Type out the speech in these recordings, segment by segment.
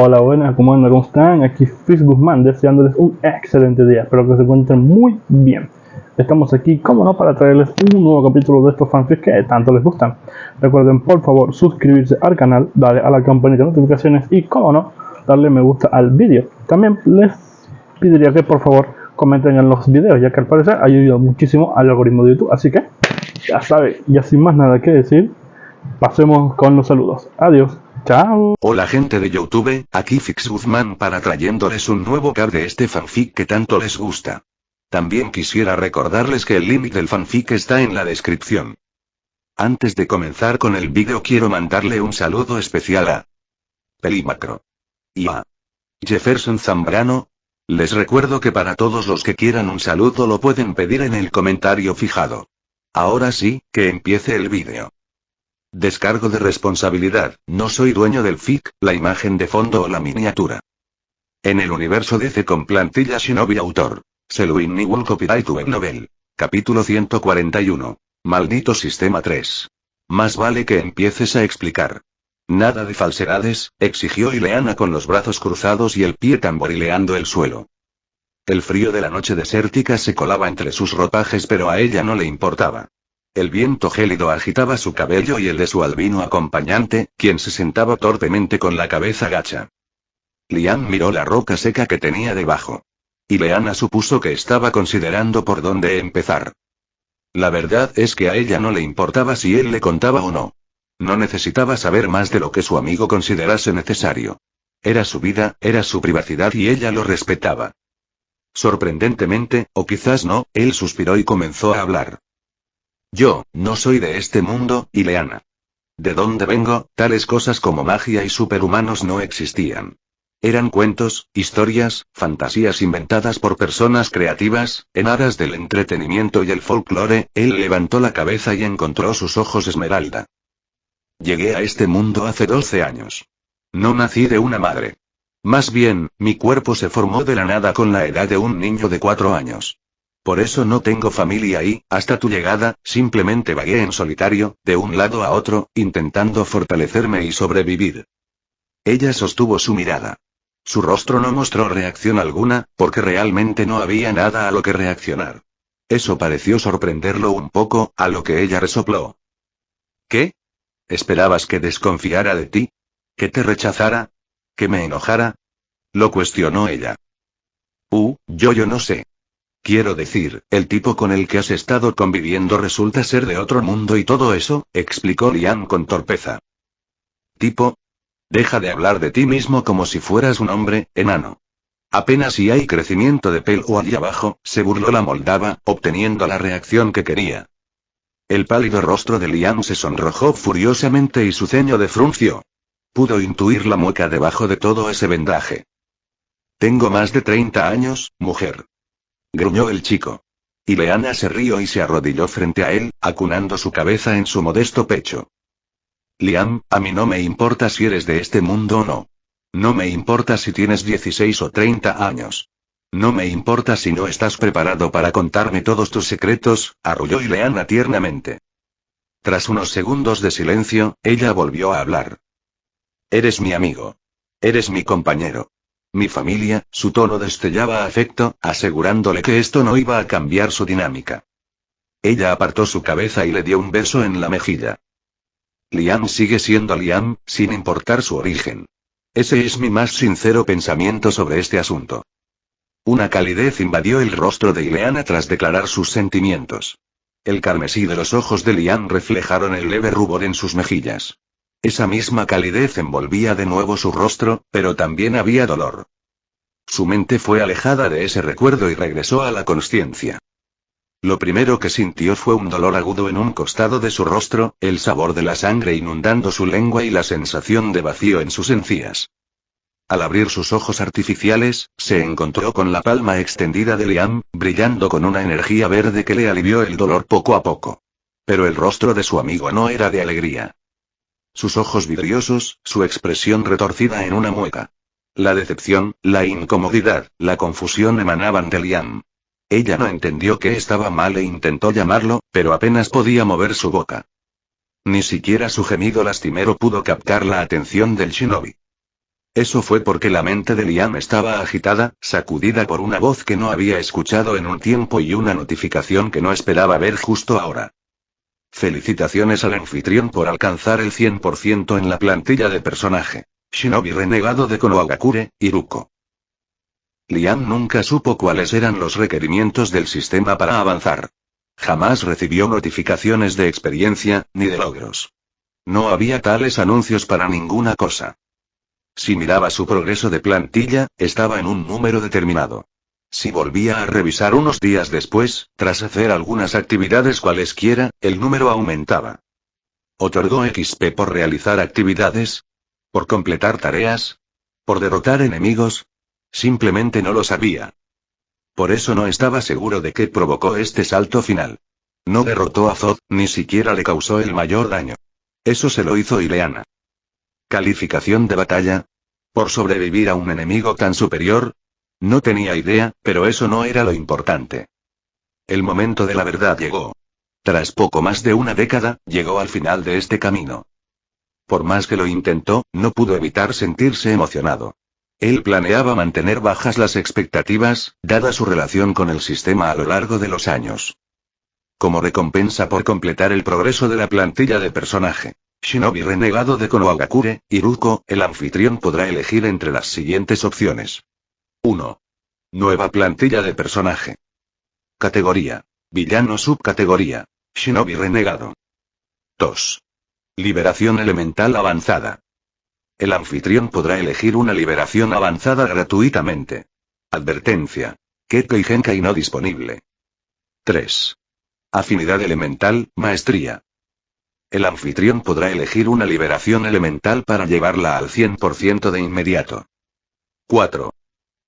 Hola, buenas, ¿cómo andan? ¿Cómo están? Aquí Fitz Guzmán, deseándoles un excelente día. Espero que se encuentren muy bien. Estamos aquí, como no, para traerles un nuevo capítulo de estos fanfics que tanto les gustan. Recuerden, por favor, suscribirse al canal, darle a la campanita de notificaciones y, como no, darle me gusta al vídeo. También les pediría que, por favor, comenten en los videos, ya que al parecer ha ayudado muchísimo al algoritmo de YouTube. Así que, ya saben, ya sin más nada que decir, pasemos con los saludos. Adiós. Chao. Hola gente de YouTube, aquí Fitz Guzmán para trayéndoles un nuevo cap de este fanfic que tanto les gusta. También quisiera recordarles que el link del fanfic está en la descripción. Antes de comenzar con el vídeo quiero mandarle un saludo especial a Pelimacro y a Jefferson Zambrano. Les recuerdo que para todos los que quieran un saludo lo pueden pedir en el comentario fijado. Ahora sí, que empiece el vídeo. Descargo de responsabilidad, no soy dueño del fic, la imagen de fondo o la miniatura. En el universo DC con plantilla Shinobi autor. Selwyn Newell copyright web novel. Capítulo 141. Maldito sistema 3. Más vale que empieces a explicar. Nada de falsedades, exigió Ileana con los brazos cruzados y el pie tamborileando el suelo. El frío de la noche desértica se colaba entre sus ropajes pero a ella no le importaba. El viento gélido agitaba su cabello y el de su albino acompañante, quien se sentaba torpemente con la cabeza gacha. Liam miró la roca seca que tenía debajo. Ileana supuso que estaba considerando por dónde empezar. La verdad es que a ella no le importaba si él le contaba o no. No necesitaba saber más de lo que su amigo considerase necesario. Era su vida, era su privacidad y ella lo respetaba. Sorprendentemente, o quizás no, él suspiró y comenzó a hablar. Yo, no soy de este mundo, Ileana. De dónde vengo, tales cosas como magia y superhumanos no existían. Eran cuentos, historias, fantasías inventadas por personas creativas, en aras del entretenimiento y el folclore. Él levantó la cabeza y encontró sus ojos esmeralda. Llegué a este mundo hace 12 años. No nací de una madre. Más bien, mi cuerpo se formó de la nada con la edad de un niño de 4 años. Por eso no tengo familia y, hasta tu llegada, simplemente vagué en solitario, de un lado a otro, intentando fortalecerme y sobrevivir. Ella sostuvo su mirada. Su rostro no mostró reacción alguna, porque realmente no había nada a lo que reaccionar. Eso pareció sorprenderlo un poco, a lo que ella resopló. ¿Qué? ¿Esperabas que desconfiara de ti? ¿Que te rechazara? ¿Que me enojara? Lo cuestionó ella. Yo no sé. Quiero decir, el tipo con el que has estado conviviendo resulta ser de otro mundo y todo eso, explicó Liam con torpeza. ¿Tipo? Deja de hablar de ti mismo como si fueras un hombre, enano. Apenas si hay crecimiento de pelo allí abajo, se burló la moldava, obteniendo la reacción que quería. El pálido rostro de Liam se sonrojó furiosamente y su ceño defrunció. Pudo intuir la mueca debajo de todo ese vendaje. Tengo más de 30 años, mujer. Gruñó el chico. Ileana se rió y se arrodilló frente a él, acunando su cabeza en su modesto pecho. Liam, a mí no me importa si eres de este mundo o no. No me importa si tienes 16 o 30 años. No me importa si no estás preparado para contarme todos tus secretos, arrulló Ileana tiernamente. Tras unos segundos de silencio, ella volvió a hablar. Eres mi amigo. Eres mi compañero. Mi familia. Su tono destellaba afecto, asegurándole que esto no iba a cambiar su dinámica. Ella apartó su cabeza y le dio un beso en la mejilla. Liam sigue siendo Liam, sin importar su origen. Ese es mi más sincero pensamiento sobre este asunto. Una calidez invadió el rostro de Ileana tras declarar sus sentimientos. El carmesí de los ojos de Liam reflejaron el leve rubor en sus mejillas. Esa misma calidez envolvía de nuevo su rostro, pero también había dolor. Su mente fue alejada de ese recuerdo y regresó a la consciencia. Lo primero que sintió fue un dolor agudo en un costado de su rostro, el sabor de la sangre inundando su lengua y la sensación de vacío en sus encías. Al abrir sus ojos artificiales, se encontró con la palma extendida de Liam, brillando con una energía verde que le alivió el dolor poco a poco. Pero el rostro de su amigo no era de alegría. Sus ojos vidriosos, su expresión retorcida en una mueca. La decepción, la incomodidad, la confusión emanaban de Liam. Ella no entendió que estaba mal e intentó llamarlo, pero apenas podía mover su boca. Ni siquiera su gemido lastimero pudo captar la atención del shinobi. Eso fue porque la mente de Liam estaba agitada, sacudida por una voz que no había escuchado en un tiempo y una notificación que no esperaba ver justo ahora. Felicitaciones al anfitrión por alcanzar el 100% en la plantilla de personaje. Shinobi renegado de Konohagakure, Iruko. Liam nunca supo cuáles eran los requerimientos del sistema para avanzar. Jamás recibió notificaciones de experiencia, ni de logros. No había tales anuncios para ninguna cosa. Si miraba su progreso de plantilla, estaba en un número determinado. Si volvía a revisar unos días después, tras hacer algunas actividades cualesquiera, el número aumentaba. ¿Otorgó XP por realizar actividades? ¿Por completar tareas? ¿Por derrotar enemigos? Simplemente no lo sabía. Por eso no estaba seguro de qué provocó este salto final. No derrotó a Zod, ni siquiera le causó el mayor daño. Eso se lo hizo Ileana. ¿Calificación de batalla? ¿Por sobrevivir a un enemigo tan superior? No tenía idea, pero eso no era lo importante. El momento de la verdad llegó. Tras poco más de una década, llegó al final de este camino. Por más que lo intentó, no pudo evitar sentirse emocionado. Él planeaba mantener bajas las expectativas, dada su relación con el sistema a lo largo de los años. Como recompensa por completar el progreso de la plantilla de personaje, Shinobi renegado de Konohagakure, Iruko, el anfitrión podrá elegir entre las siguientes opciones. 1. Nueva plantilla de personaje. Categoría. Villano subcategoría. Shinobi renegado. 2. Liberación elemental avanzada. El anfitrión podrá elegir una liberación avanzada gratuitamente. Advertencia. Kekkei Genkai no disponible. 3. Afinidad elemental, maestría. El anfitrión podrá elegir una liberación elemental para llevarla al 100% de inmediato. 4.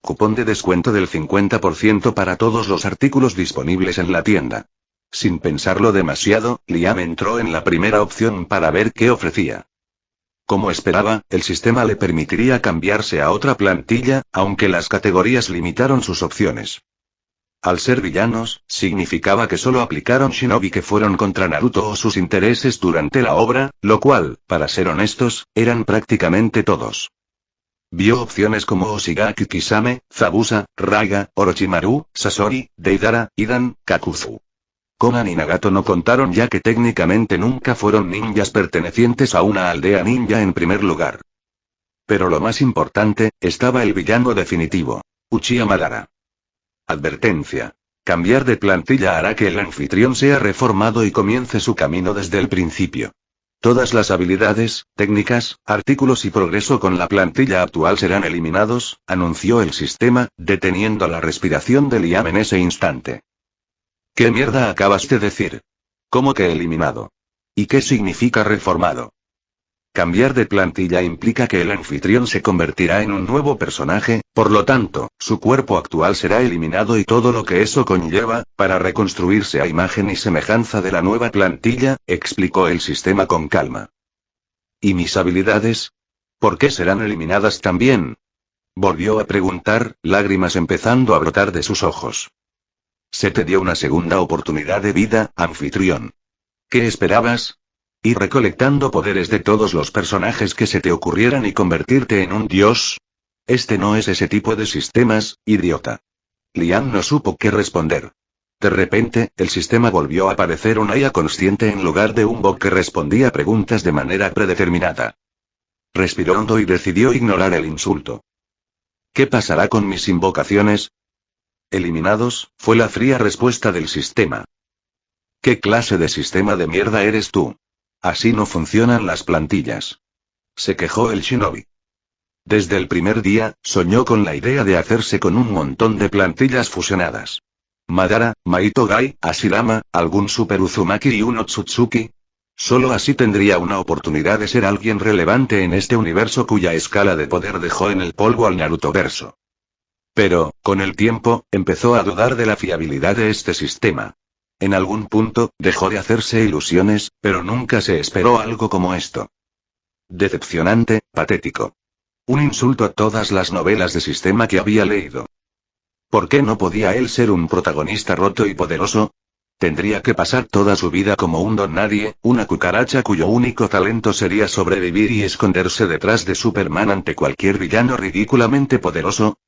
Cupón de descuento del 50% para todos los artículos disponibles en la tienda. Sin pensarlo demasiado, Liam entró en la primera opción para ver qué ofrecía. Como esperaba, el sistema le permitiría cambiarse a otra plantilla, aunque las categorías limitaron sus opciones. Al ser villanos, significaba que solo aplicaron shinobi que fueron contra Naruto o sus intereses durante la obra, lo cual, para ser honestos, eran prácticamente todos. Vio opciones como Oshigaki Kisame, Zabuza, Raga, Orochimaru, Sasori, Deidara, Idan, Kakuzu. Konan y Nagato no contaron ya que técnicamente nunca fueron ninjas pertenecientes a una aldea ninja en primer lugar. Pero lo más importante, estaba el villano definitivo. Uchiha Madara. Advertencia. Cambiar de plantilla hará que el anfitrión sea reformado y comience su camino desde el principio. Todas las habilidades, técnicas, artículos y progreso con la plantilla actual serán eliminados, anunció el sistema, deteniendo la respiración de Liam en ese instante. ¿Qué mierda acabas de decir? ¿Cómo que eliminado? ¿Y qué significa reformado? Cambiar de plantilla implica que el anfitrión se convertirá en un nuevo personaje, por lo tanto, su cuerpo actual será eliminado y todo lo que eso conlleva, para reconstruirse a imagen y semejanza de la nueva plantilla, explicó el sistema con calma. ¿Y mis habilidades? ¿Por qué serán eliminadas también? Volvió a preguntar, lágrimas empezando a brotar de sus ojos. Se te dio una segunda oportunidad de vida, anfitrión. ¿Qué esperabas? ¿Ir recolectando poderes de todos los personajes que se te ocurrieran y convertirte en un dios? Este no es ese tipo de sistemas, idiota. Liam no supo qué responder. De repente, el sistema volvió a parecer una IA consciente en lugar de un bot que respondía preguntas de manera predeterminada. Respiró hondo y decidió ignorar el insulto. ¿Qué pasará con mis invocaciones? Eliminados, fue la fría respuesta del sistema. ¿Qué clase de sistema de mierda eres tú? Así no funcionan las plantillas. Se quejó el shinobi. Desde el primer día, soñó con la idea de hacerse con un montón de plantillas fusionadas. Madara, Maito Gai, Ashirama, algún Super Uzumaki y un Otsutsuki. Solo así tendría una oportunidad de ser alguien relevante en este universo cuya escala de poder dejó en el polvo al Narutoverso. Pero, con el tiempo, empezó a dudar de la fiabilidad de este sistema. En algún punto, dejó de hacerse ilusiones, pero nunca se esperó algo como esto. Decepcionante, patético. Un insulto a todas las novelas de sistema que había leído. ¿Por qué no podía él ser un protagonista roto y poderoso? Tendría que pasar toda su vida como un don nadie, una cucaracha cuyo único talento sería sobrevivir y esconderse detrás de Superman ante cualquier villano ridículamente poderoso.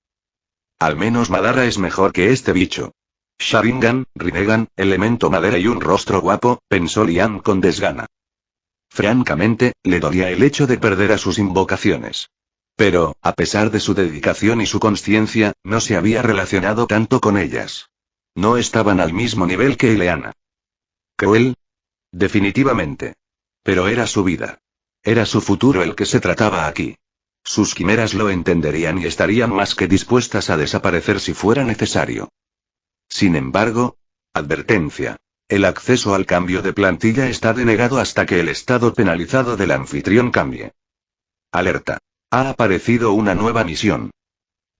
Al menos Madara es mejor que este bicho. Sharingan, Rinnegan, elemento madera y un rostro guapo, pensó Liam con desgana. Francamente, le dolía el hecho de perder a sus invocaciones. Pero, a pesar de su dedicación y su conciencia, no se había relacionado tanto con ellas. No estaban al mismo nivel que Ileana. ¿Cruel? Definitivamente. Pero era su vida. Era su futuro el que se trataba aquí. Sus quimeras lo entenderían y estarían más que dispuestas a desaparecer si fuera necesario. Sin embargo, advertencia. El acceso al cambio de plantilla está denegado hasta que el estado penalizado del anfitrión cambie. Alerta. Ha aparecido una nueva misión.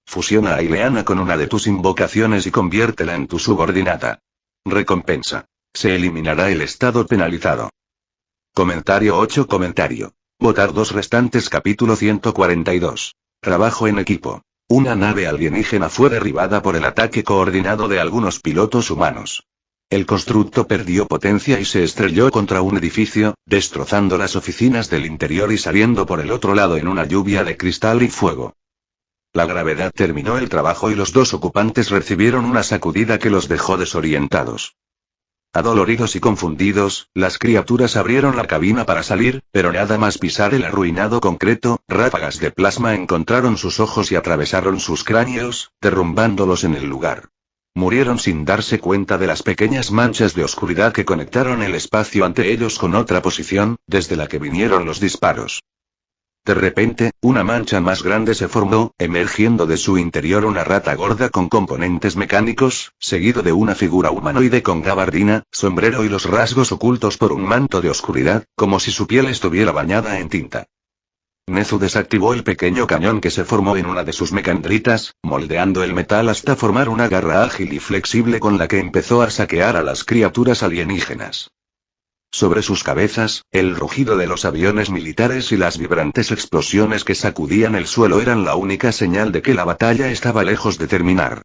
Fusiona a Ileana con una de tus invocaciones y conviértela en tu subordinada. Recompensa. Se eliminará el estado penalizado. Comentario 8. Votar 2 restantes. Capítulo 142. Trabajo en equipo. Una nave alienígena fue derribada por el ataque coordinado de algunos pilotos humanos. El constructo perdió potencia y se estrelló contra un edificio, destrozando las oficinas del interior y saliendo por el otro lado en una lluvia de cristal y fuego. La gravedad terminó el trabajo y los 2 ocupantes recibieron una sacudida que los dejó desorientados. Adoloridos y confundidos, las criaturas abrieron la cabina para salir, pero nada más pisar el arruinado concreto, ráfagas de plasma encontraron sus ojos y atravesaron sus cráneos, derrumbándolos en el lugar. Murieron sin darse cuenta de las pequeñas manchas de oscuridad que conectaron el espacio ante ellos con otra posición, desde la que vinieron los disparos. De repente, una mancha más grande se formó, emergiendo de su interior una rata gorda con componentes mecánicos, seguido de una figura humanoide con gabardina, sombrero y los rasgos ocultos por un manto de oscuridad, como si su piel estuviera bañada en tinta. Nezu desactivó el pequeño cañón que se formó en una de sus mecandritas, moldeando el metal hasta formar una garra ágil y flexible con la que empezó a saquear a las criaturas alienígenas. Sobre sus cabezas, el rugido de los aviones militares y las vibrantes explosiones que sacudían el suelo eran la única señal de que la batalla estaba lejos de terminar.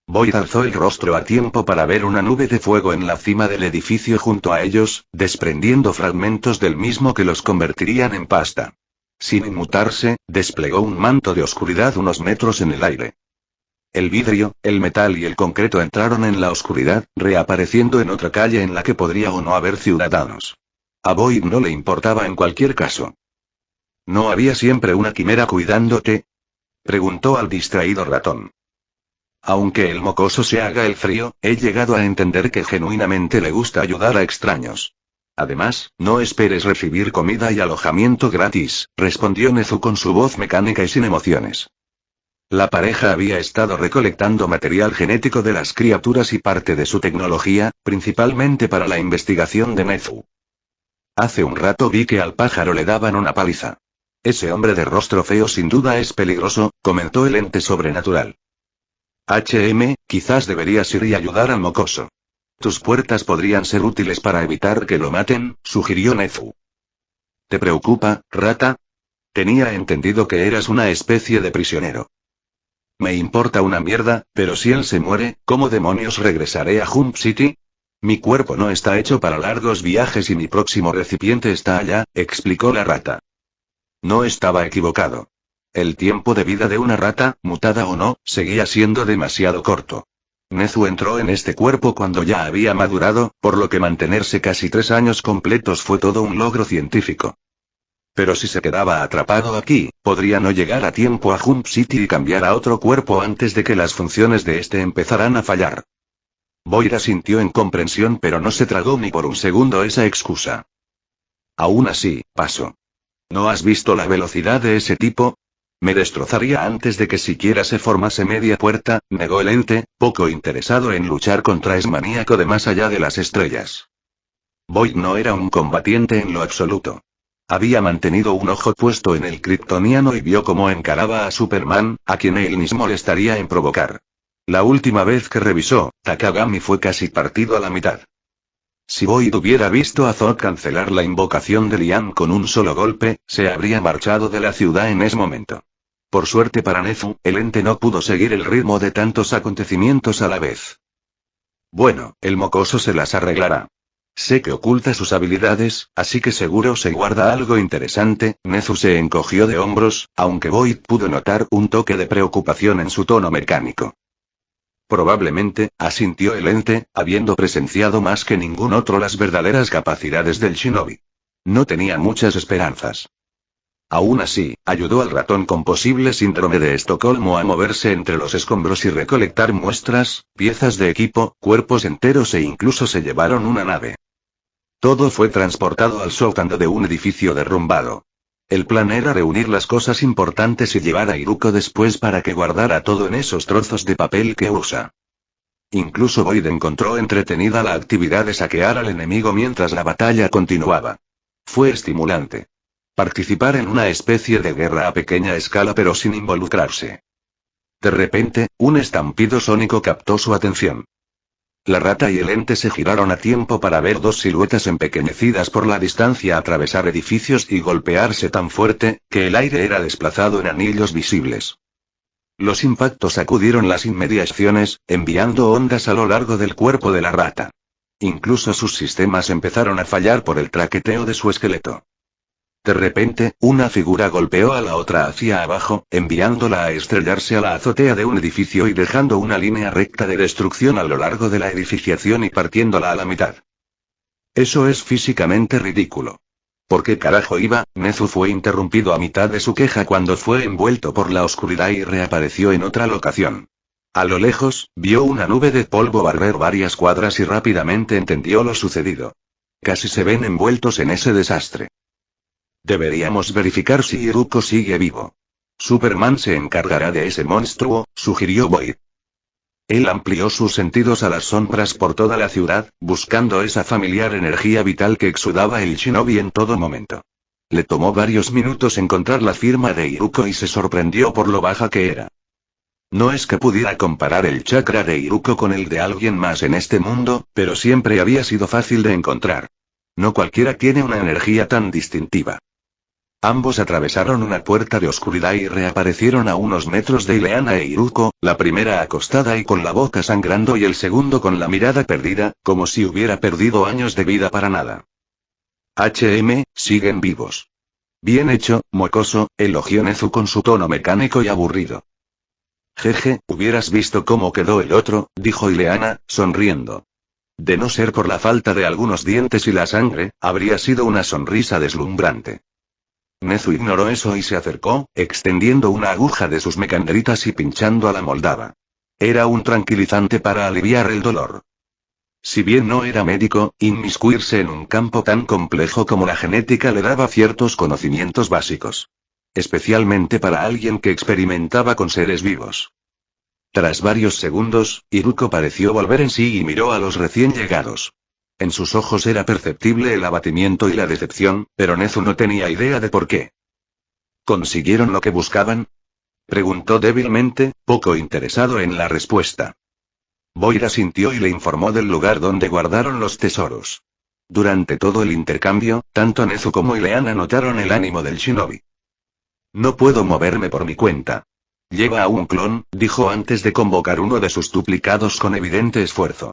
Boyd alzó el rostro a tiempo para ver una nube de fuego en la cima del edificio junto a ellos, desprendiendo fragmentos del mismo que los convertirían en pasta. Sin inmutarse, desplegó un manto de oscuridad unos metros en el aire. El vidrio, el metal y el concreto entraron en la oscuridad, reapareciendo en otra calle en la que podría o no haber ciudadanos. A Boyd no le importaba en cualquier caso. ¿No había siempre una quimera cuidándote?, preguntó al distraído ratón. Aunque el mocoso se haga el frío, he llegado a entender que genuinamente le gusta ayudar a extraños. Además, no esperes recibir comida y alojamiento gratis, respondió Nezu con su voz mecánica y sin emociones. La pareja había estado recolectando material genético de las criaturas y parte de su tecnología, principalmente para la investigación de Nezu. Hace un rato vi que al pájaro le daban una paliza. Ese hombre de rostro feo sin duda es peligroso, comentó el ente sobrenatural. Quizás deberías ir y ayudar al mocoso. Tus puertas podrían ser útiles para evitar que lo maten, sugirió Nezu. ¿Te preocupa, rata? Tenía entendido que eras una especie de prisionero. Me importa una mierda, pero si él se muere, ¿cómo demonios regresaré a Jump City? Mi cuerpo no está hecho para largos viajes y mi próximo recipiente está allá, explicó la rata. No estaba equivocado. El tiempo de vida de una rata, mutada o no, seguía siendo demasiado corto. Nezu entró en este cuerpo cuando ya había madurado, por lo que mantenerse casi 3 años completos fue todo un logro científico. Pero si se quedaba atrapado aquí, podría no llegar a tiempo a Jump City y cambiar a otro cuerpo antes de que las funciones de este empezaran a fallar. Boyd asintió en comprensión pero no se tragó ni por un segundo esa excusa. Aún así, paso. ¿No has visto la velocidad de ese tipo? Me destrozaría antes de que siquiera se formase media puerta, negó el ente, poco interesado en luchar contra ese maníaco de más allá de las estrellas. Boyd no era un combatiente en lo absoluto. Había mantenido un ojo puesto en el kryptoniano y vio cómo encaraba a Superman, a quien él mismo le estaría en provocar. La última vez que revisó, Takagami fue casi partido a la mitad. Si Boyd hubiera visto a Zod cancelar la invocación de Liam con un solo golpe, se habría marchado de la ciudad en ese momento. Por suerte para Nezu, el ente no pudo seguir el ritmo de tantos acontecimientos a la vez. Bueno, el mocoso se las arreglará. Sé que oculta sus habilidades, así que seguro se guarda algo interesante. Nezu se encogió de hombros, aunque Boyd pudo notar un toque de preocupación en su tono mecánico. Probablemente, asintió el ente, habiendo presenciado más que ningún otro las verdaderas capacidades del shinobi. No tenía muchas esperanzas. Aún así, ayudó al ratón con posible síndrome de Estocolmo a moverse entre los escombros y recolectar muestras, piezas de equipo, cuerpos enteros e incluso se llevaron una nave. Todo fue transportado al sótano de un edificio derrumbado. El plan era reunir las cosas importantes y llevar a Iruko después para que guardara todo en esos trozos de papel que usa. Incluso Boyd encontró entretenida la actividad de saquear al enemigo mientras la batalla continuaba. Fue estimulante. Participar en una especie de guerra a pequeña escala pero sin involucrarse. De repente, un estampido sónico captó su atención. La rata y el ente se giraron a tiempo para ver dos siluetas empequeñecidas por la distancia atravesar edificios y golpearse tan fuerte, que el aire era desplazado en anillos visibles. Los impactos sacudieron las inmediaciones, enviando ondas a lo largo del cuerpo de la rata. Incluso sus sistemas empezaron a fallar por el traqueteo de su esqueleto. De repente, una figura golpeó a la otra hacia abajo, enviándola a estrellarse a la azotea de un edificio y dejando una línea recta de destrucción a lo largo de la edificación y partiéndola a la mitad. Eso es físicamente ridículo. ¿Por qué carajo iba? Nezu fue interrumpido a mitad de su queja cuando fue envuelto por la oscuridad y reapareció en otra locación. A lo lejos, vio una nube de polvo barrer varias cuadras y rápidamente entendió lo sucedido. Casi se ven envueltos en ese desastre. Deberíamos verificar si Iruko sigue vivo. Superman se encargará de ese monstruo, sugirió Boyd. Él amplió sus sentidos a las sombras por toda la ciudad, buscando esa familiar energía vital que exudaba el shinobi en todo momento. Le tomó varios minutos encontrar la firma de Iruko y se sorprendió por lo baja que era. No es que pudiera comparar el chakra de Iruko con el de alguien más en este mundo, pero siempre había sido fácil de encontrar. No cualquiera tiene una energía tan distintiva. Ambos atravesaron una puerta de oscuridad y reaparecieron a unos metros de Ileana e Iruko, la primera acostada y con la boca sangrando y el segundo con la mirada perdida, como si hubiera perdido años de vida para nada. Siguen vivos. Bien hecho, mocoso, elogió Nezu con su tono mecánico y aburrido. Jeje, hubieras visto cómo quedó el otro, dijo Ileana, sonriendo. De no ser por la falta de algunos dientes y la sangre, habría sido una sonrisa deslumbrante. Nezu ignoró eso y se acercó, extendiendo una aguja de sus mecanderitas y pinchando a la moldava. Era un tranquilizante para aliviar el dolor. Si bien no era médico, inmiscuirse en un campo tan complejo como la genética le daba ciertos conocimientos básicos. Especialmente para alguien que experimentaba con seres vivos. Tras varios segundos, Iruko pareció volver en sí y miró a los recién llegados. En sus ojos era perceptible el abatimiento y la decepción, pero Nezu no tenía idea de por qué. ¿Consiguieron lo que buscaban? Preguntó débilmente, poco interesado en la respuesta. Boyd asintió y le informó del lugar donde guardaron los tesoros. Durante todo el intercambio, tanto Nezu como Ileana notaron el ánimo del shinobi. No puedo moverme por mi cuenta. Lleva a un clon, dijo antes de convocar uno de sus duplicados con evidente esfuerzo.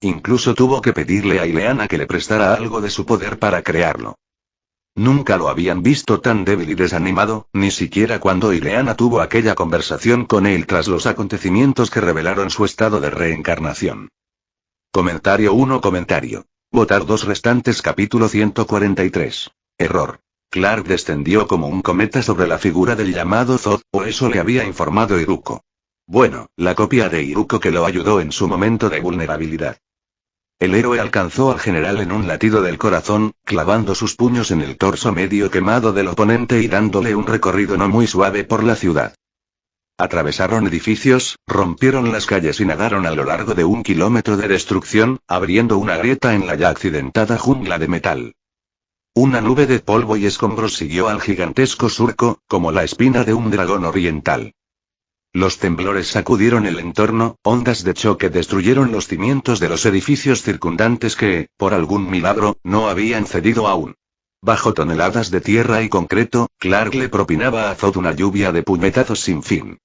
Incluso tuvo que pedirle a Ileana que le prestara algo de su poder para crearlo. Nunca lo habían visto tan débil y desanimado, ni siquiera cuando Ileana tuvo aquella conversación con él tras los acontecimientos que revelaron su estado de reencarnación. Comentario 1. Votar 2 restantes. Capítulo 143. Error. Clark descendió como un cometa sobre la figura del llamado Zod, o eso le había informado Iruko. Bueno, la copia de Iruko que lo ayudó en su momento de vulnerabilidad. El héroe alcanzó al general en un latido del corazón, clavando sus puños en el torso medio quemado del oponente y dándole un recorrido no muy suave por la ciudad. Atravesaron edificios, rompieron las calles y nadaron a lo largo de 1 kilómetro de destrucción, abriendo una grieta en la ya accidentada jungla de metal. Una nube de polvo y escombros siguió al gigantesco surco, como la espina de un dragón oriental. Los temblores sacudieron el entorno, ondas de choque destruyeron los cimientos de los edificios circundantes que, por algún milagro, no habían cedido aún. Bajo toneladas de tierra y concreto, Clark le propinaba a Zod una lluvia de puñetazos sin fin.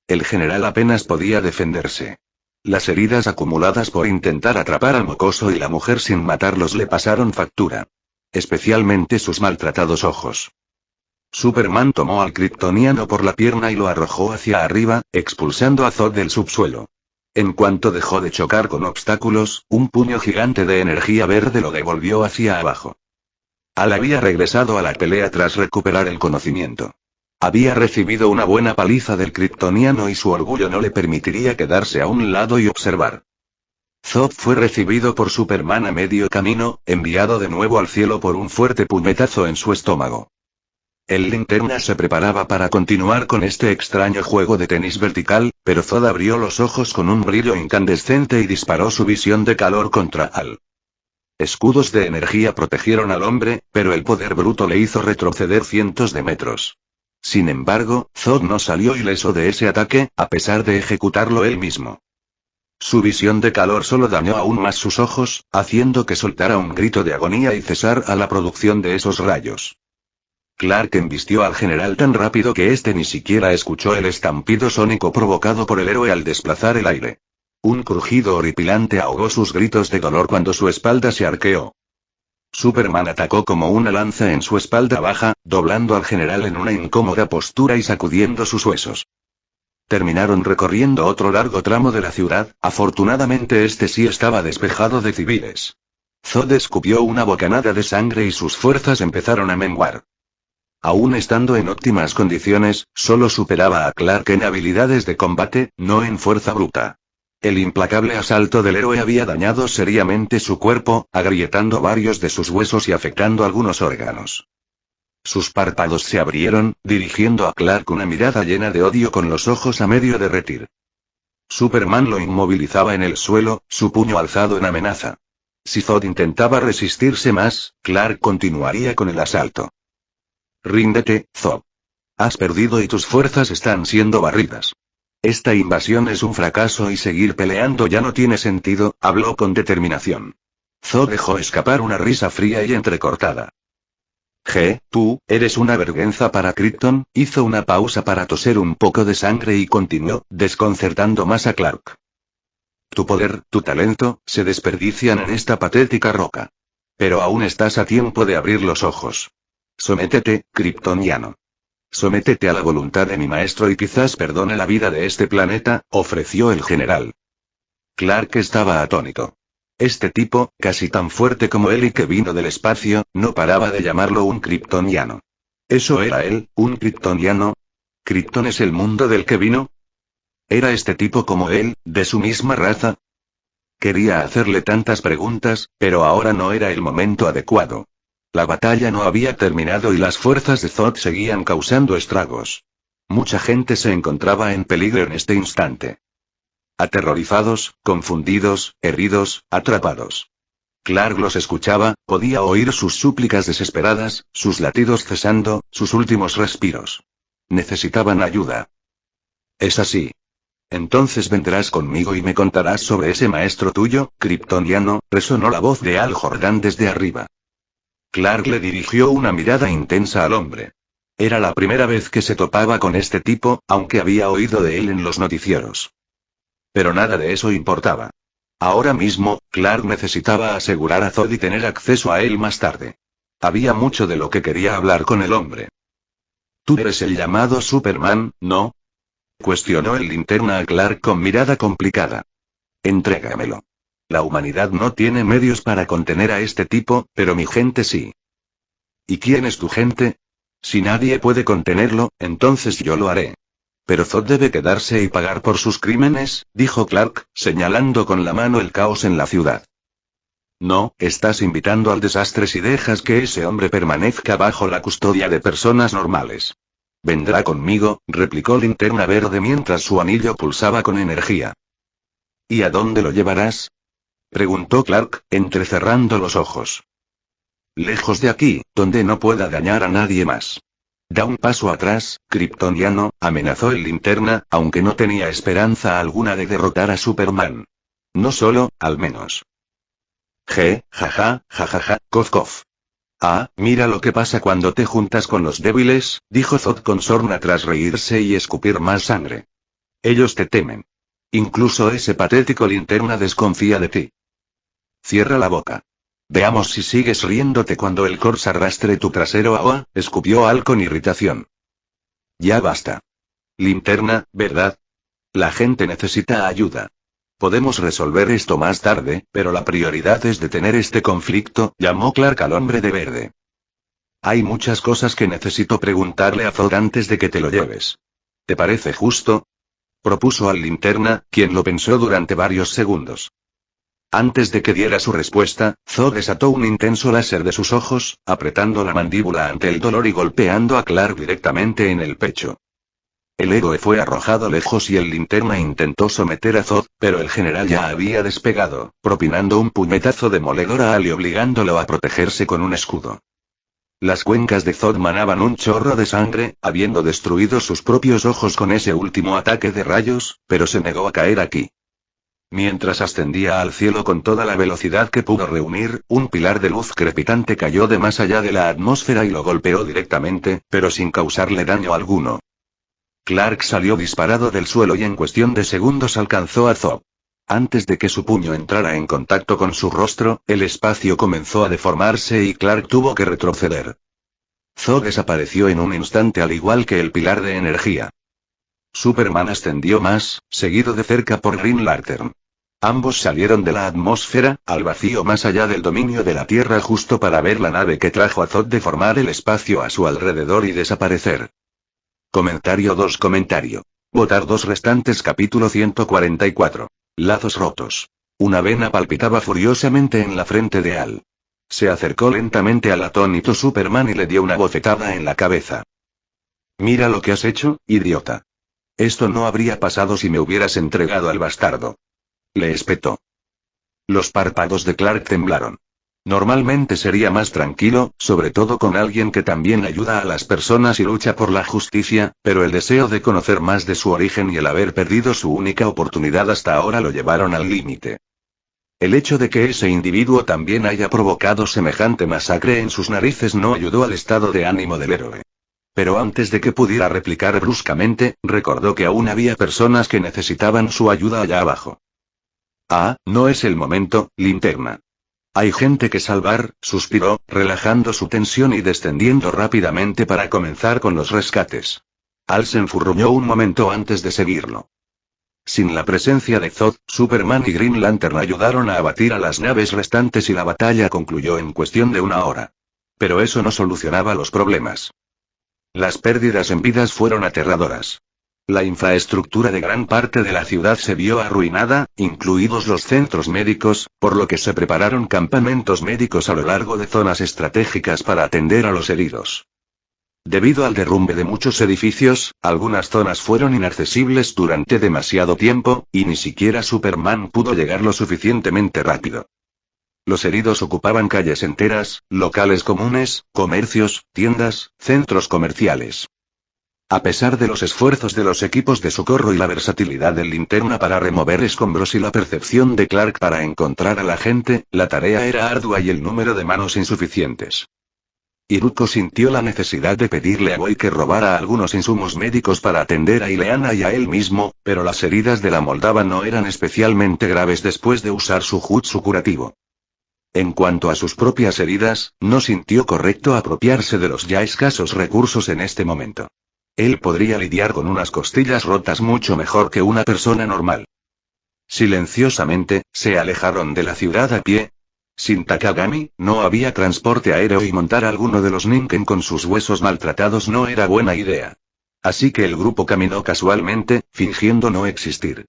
El general apenas podía defenderse. Las heridas acumuladas por intentar atrapar al mocoso y la mujer sin matarlos le pasaron factura. Especialmente sus maltratados ojos. Superman tomó al kryptoniano por la pierna y lo arrojó hacia arriba, expulsando a Zod del subsuelo. En cuanto dejó de chocar con obstáculos, un puño gigante de energía verde lo devolvió hacia abajo. Al había regresado a la pelea tras recuperar el conocimiento. Había recibido una buena paliza del kryptoniano y su orgullo no le permitiría quedarse a un lado y observar. Zod fue recibido por Superman a medio camino, enviado de nuevo al cielo por un fuerte puñetazo en su estómago. El Linterna se preparaba para continuar con este extraño juego de tenis vertical, pero Zod abrió los ojos con un brillo incandescente y disparó su visión de calor contra Al. Escudos de energía protegieron al hombre, pero el poder bruto le hizo retroceder cientos de metros. Sin embargo, Zod no salió ileso de ese ataque, a pesar de ejecutarlo él mismo. Su visión de calor solo dañó aún más sus ojos, haciendo que soltara un grito de agonía y cesar a la producción de esos rayos. Clark embistió al general tan rápido que éste ni siquiera escuchó el estampido sónico provocado por el héroe al desplazar el aire. Un crujido horripilante ahogó sus gritos de dolor cuando su espalda se arqueó. Superman atacó como una lanza en su espalda baja, doblando al general en una incómoda postura y sacudiendo sus huesos. Terminaron recorriendo otro largo tramo de la ciudad, afortunadamente este sí estaba despejado de civiles. Zod escupió una bocanada de sangre y sus fuerzas empezaron a menguar. Aún estando en óptimas condiciones, solo superaba a Clark en habilidades de combate, no en fuerza bruta. El implacable asalto del héroe había dañado seriamente su cuerpo, agrietando varios de sus huesos y afectando algunos órganos. Sus párpados se abrieron, dirigiendo a Clark una mirada llena de odio con los ojos a medio derretir. Superman lo inmovilizaba en el suelo, su puño alzado en amenaza. Si Zod intentaba resistirse más, Clark continuaría con el asalto. Ríndete, Zod. Has perdido y tus fuerzas están siendo barridas. Esta invasión es un fracaso y seguir peleando ya no tiene sentido, habló con determinación. Zod dejó escapar una risa fría y entrecortada. Tú, eres una vergüenza para Krypton, hizo una pausa para toser un poco de sangre y continuó, desconcertando más a Clark. Tu poder, tu talento, se desperdician en esta patética roca. Pero aún estás a tiempo de abrir los ojos. Sométete, kryptoniano. Sométete a la voluntad de mi maestro y quizás perdone la vida de este planeta, ofreció el general. Clark estaba atónito. Este tipo, casi tan fuerte como él y que vino del espacio, no paraba de llamarlo un kryptoniano. ¿Eso era él, un kryptoniano? ¿Krypton es el mundo del que vino? ¿Era este tipo como él, de su misma raza? Quería hacerle tantas preguntas, pero ahora no era el momento adecuado. La batalla no había terminado y las fuerzas de Zod seguían causando estragos. Mucha gente se encontraba en peligro en este instante. Aterrorizados, confundidos, heridos, atrapados. Clark los escuchaba, podía oír sus súplicas desesperadas, sus latidos cesando, sus últimos respiros. Necesitaban ayuda. Es así. Entonces vendrás conmigo y me contarás sobre ese maestro tuyo, kryptoniano, resonó la voz de Al Jordan desde arriba. Clark le dirigió una mirada intensa al hombre. Era la primera vez que se topaba con este tipo, aunque había oído de él en los noticieros. Pero nada de eso importaba. Ahora mismo, Clark necesitaba asegurar a Zod y tener acceso a él más tarde. Había mucho de lo que quería hablar con el hombre. Tú eres el llamado Superman, ¿no? Cuestionó el Linterna a Clark con mirada complicada. Entrégamelo. La humanidad no tiene medios para contener a este tipo, pero mi gente sí. ¿Y quién es tu gente? Si nadie puede contenerlo, entonces yo lo haré. Pero Zod debe quedarse y pagar por sus crímenes, dijo Clark, señalando con la mano el caos en la ciudad. No, estás invitando al desastre si dejas que ese hombre permanezca bajo la custodia de personas normales. Vendrá conmigo, replicó Linterna Verde mientras su anillo pulsaba con energía. ¿Y a dónde lo llevarás? Preguntó Clark, entrecerrando los ojos. Lejos de aquí, donde no pueda dañar a nadie más. Da un paso atrás, kryptoniano, amenazó el Linterna, aunque no tenía esperanza alguna de derrotar a Superman. No solo, al menos. Jaja, cof cof. Ah, mira lo que pasa cuando te juntas con los débiles, dijo Zod con sorna tras reírse y escupir más sangre. Ellos te temen. Incluso ese patético linterna desconfía de ti. Cierra la boca. Veamos si sigues riéndote cuando el Corps arrastre tu trasero a escupió Al con irritación. Ya basta. Linterna, ¿verdad? La gente necesita ayuda. Podemos resolver esto más tarde, pero la prioridad es detener este conflicto, llamó Clark al hombre de verde. Hay muchas cosas que necesito preguntarle a Zod antes de que te lo lleves. ¿Te parece justo? Propuso al linterna, quien lo pensó durante varios segundos. Antes de que diera su respuesta, Zod desató un intenso láser de sus ojos, apretando la mandíbula ante el dolor y golpeando a Clark directamente en el pecho. El héroe fue arrojado lejos y el linterna intentó someter a Zod, pero el general ya había despegado, propinando un puñetazo demoledor a Al y obligándolo a protegerse con un escudo. Las cuencas de Zod manaban un chorro de sangre, habiendo destruido sus propios ojos con ese último ataque de rayos, pero se negó a caer aquí. Mientras ascendía al cielo con toda la velocidad que pudo reunir, un pilar de luz crepitante cayó de más allá de la atmósfera y lo golpeó directamente, pero sin causarle daño alguno. Clark salió disparado del suelo y en cuestión de segundos alcanzó a Zod. Antes de que su puño entrara en contacto con su rostro, el espacio comenzó a deformarse y Clark tuvo que retroceder. Zod desapareció en un instante al igual que el pilar de energía. Superman ascendió más, seguido de cerca por Green Lantern. Ambos salieron de la atmósfera, al vacío más allá del dominio de la Tierra justo para ver la nave que trajo a Zod deformar el espacio a su alrededor y desaparecer. Comentario 2. Votar 2 restantes. Capítulo 144. Lazos rotos. Una vena palpitaba furiosamente en la frente de Al. Se acercó lentamente al atónito Superman y le dio una bofetada en la cabeza. Mira lo que has hecho, idiota. Esto no habría pasado si me hubieras entregado al bastardo. Le espetó. Los párpados de Clark temblaron. Normalmente sería más tranquilo, sobre todo con alguien que también ayuda a las personas y lucha por la justicia, pero el deseo de conocer más de su origen y el haber perdido su única oportunidad hasta ahora lo llevaron al límite. El hecho de que ese individuo también haya provocado semejante masacre en sus narices no ayudó al estado de ánimo del héroe. Pero antes de que pudiera replicar bruscamente, recordó que aún había personas que necesitaban su ayuda allá abajo. Ah, no es el momento, linterna. Hay gente que salvar, suspiró, relajando su tensión y descendiendo rápidamente para comenzar con los rescates. Al se enfurruñó un momento antes de seguirlo. Sin la presencia de Zod, Superman y Green Lantern ayudaron a abatir a las naves restantes y la batalla concluyó en cuestión de una hora. Pero eso no solucionaba los problemas. Las pérdidas en vidas fueron aterradoras. La infraestructura de gran parte de la ciudad se vio arruinada, incluidos los centros médicos, por lo que se prepararon campamentos médicos a lo largo de zonas estratégicas para atender a los heridos. Debido al derrumbe de muchos edificios, algunas zonas fueron inaccesibles durante demasiado tiempo, y ni siquiera Superman pudo llegar lo suficientemente rápido. Los heridos ocupaban calles enteras, locales comunes, comercios, tiendas, centros comerciales. A pesar de los esfuerzos de los equipos de socorro y la versatilidad del linterna para remover escombros y la percepción de Clark para encontrar a la gente, la tarea era ardua y el número de manos insuficientes. Iruko sintió la necesidad de pedirle a Boy que robara algunos insumos médicos para atender a Ileana y a él mismo, pero las heridas de la Moldava no eran especialmente graves después de usar su jutsu curativo. En cuanto a sus propias heridas, no sintió correcto apropiarse de los ya escasos recursos en este momento. Él podría lidiar con unas costillas rotas mucho mejor que una persona normal. Silenciosamente, se alejaron de la ciudad a pie. Sin Takagami, no había transporte aéreo y montar a alguno de los Ningen con sus huesos maltratados no era buena idea. Así que el grupo caminó casualmente, fingiendo no existir.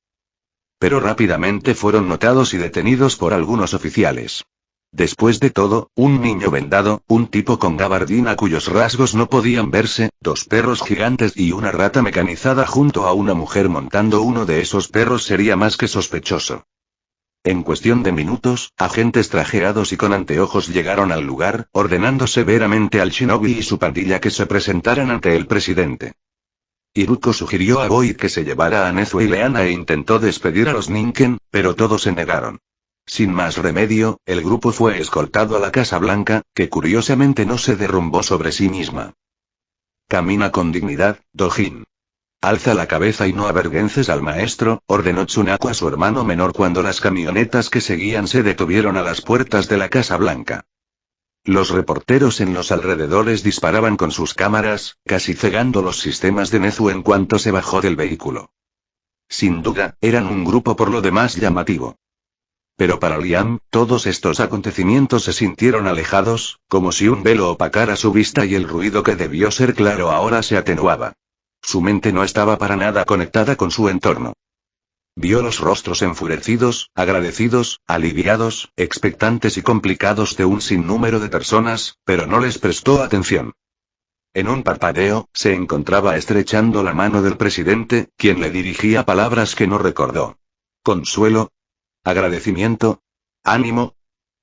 Pero rápidamente fueron notados y detenidos por algunos oficiales. Después de todo, un niño vendado, un tipo con gabardina cuyos rasgos no podían verse, 2 perros gigantes y una rata mecanizada junto a una mujer montando uno de esos perros sería más que sospechoso. En cuestión de minutos, agentes trajeados y con anteojos llegaron al lugar, ordenando severamente al shinobi y su pandilla que se presentaran ante el presidente. Iruko sugirió a Boy que se llevara a Nezu y Leana e intentó despedir a los Ningen, pero todos se negaron. Sin más remedio, el grupo fue escoltado a la Casa Blanca, que curiosamente no se derrumbó sobre sí misma. Camina con dignidad, Dojin. Alza la cabeza y no avergüences al maestro, ordenó Tsunako a su hermano menor cuando las camionetas que seguían se detuvieron a las puertas de la Casa Blanca. Los reporteros en los alrededores disparaban con sus cámaras, casi cegando los sistemas de Nezu en cuanto se bajó del vehículo. Sin duda, eran un grupo por lo demás llamativo. Pero para Liam, todos estos acontecimientos se sintieron alejados, como si un velo opacara su vista y el ruido que debió ser claro ahora se atenuaba. Su mente no estaba para nada conectada con su entorno. Vio los rostros enfurecidos, agradecidos, aliviados, expectantes y complicados de un sinnúmero de personas, pero no les prestó atención. En un parpadeo, se encontraba estrechando la mano del presidente, quien le dirigía palabras que no recordó. ¿Consuelo? ¿Agradecimiento? ¿Ánimo?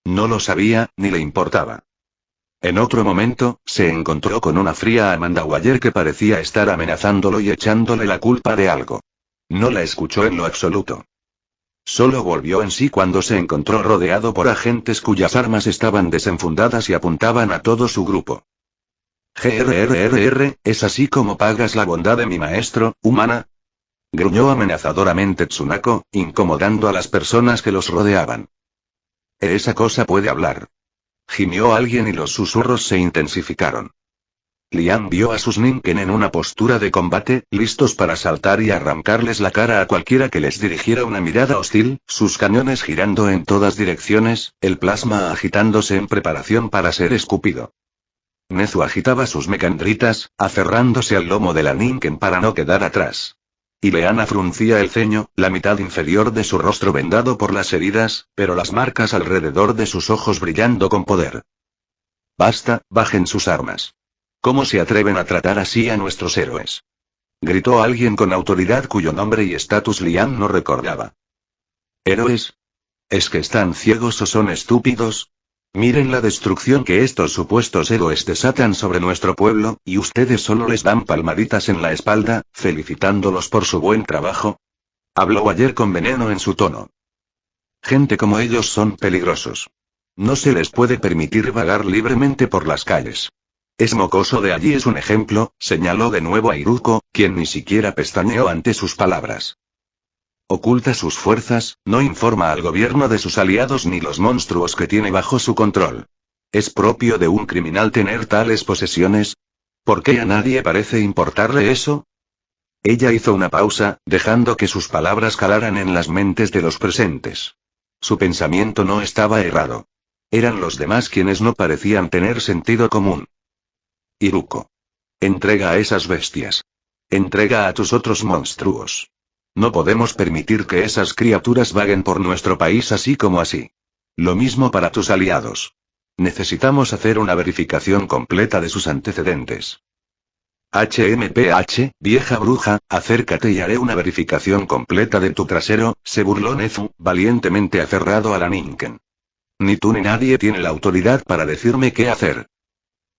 No lo sabía, ni le importaba. En otro momento, se encontró con una fría Amanda Waller que parecía estar amenazándolo y echándole la culpa de algo. No la escuchó en lo absoluto. Solo volvió en sí cuando se encontró rodeado por agentes cuyas armas estaban desenfundadas y apuntaban a todo su grupo. ¿Es así como pagas la bondad de mi maestro, humana? Gruñó amenazadoramente Tsunako, incomodando a las personas que los rodeaban. Esa cosa puede hablar. Gimió alguien y los susurros se intensificaron. Liam vio a sus Ninken en una postura de combate, listos para saltar y arrancarles la cara a cualquiera que les dirigiera una mirada hostil, sus cañones girando en todas direcciones, el plasma agitándose en preparación para ser escupido. Nezu agitaba sus mecandritas, aferrándose al lomo de la Ninken para no quedar atrás. Ileana fruncía el ceño, la mitad inferior de su rostro vendado por las heridas, pero las marcas alrededor de sus ojos brillando con poder. Basta, bajen sus armas. ¿Cómo se atreven a tratar así a nuestros héroes? Gritó alguien con autoridad cuyo nombre y estatus Liam no recordaba. ¿Héroes? ¿Es que están ciegos o son estúpidos? Miren la destrucción que estos supuestos héroes desatan sobre nuestro pueblo, y ustedes solo les dan palmaditas en la espalda, felicitándolos por su buen trabajo. Habló ayer con veneno en su tono. Gente como ellos son peligrosos. No se les puede permitir vagar libremente por las calles. Es mocoso de allí es un ejemplo, señaló de nuevo a Iruko, quien ni siquiera pestañeó ante sus palabras. Oculta sus fuerzas, no informa al gobierno de sus aliados ni los monstruos que tiene bajo su control. ¿Es propio de un criminal tener tales posesiones? ¿Por qué a nadie parece importarle eso? Ella hizo una pausa, dejando que sus palabras calaran en las mentes de los presentes. Su pensamiento no estaba errado. Eran los demás quienes no parecían tener sentido común. Iruko. Entrega a esas bestias. Entrega a tus otros monstruos. No podemos permitir que esas criaturas vaguen por nuestro país así como así. Lo mismo para tus aliados. Necesitamos hacer una verificación completa de sus antecedentes. HMPH, vieja bruja, acércate y haré una verificación completa de tu trasero, se burló Nezu, valientemente aferrado a la Ninken. Ni tú ni nadie tiene la autoridad para decirme qué hacer.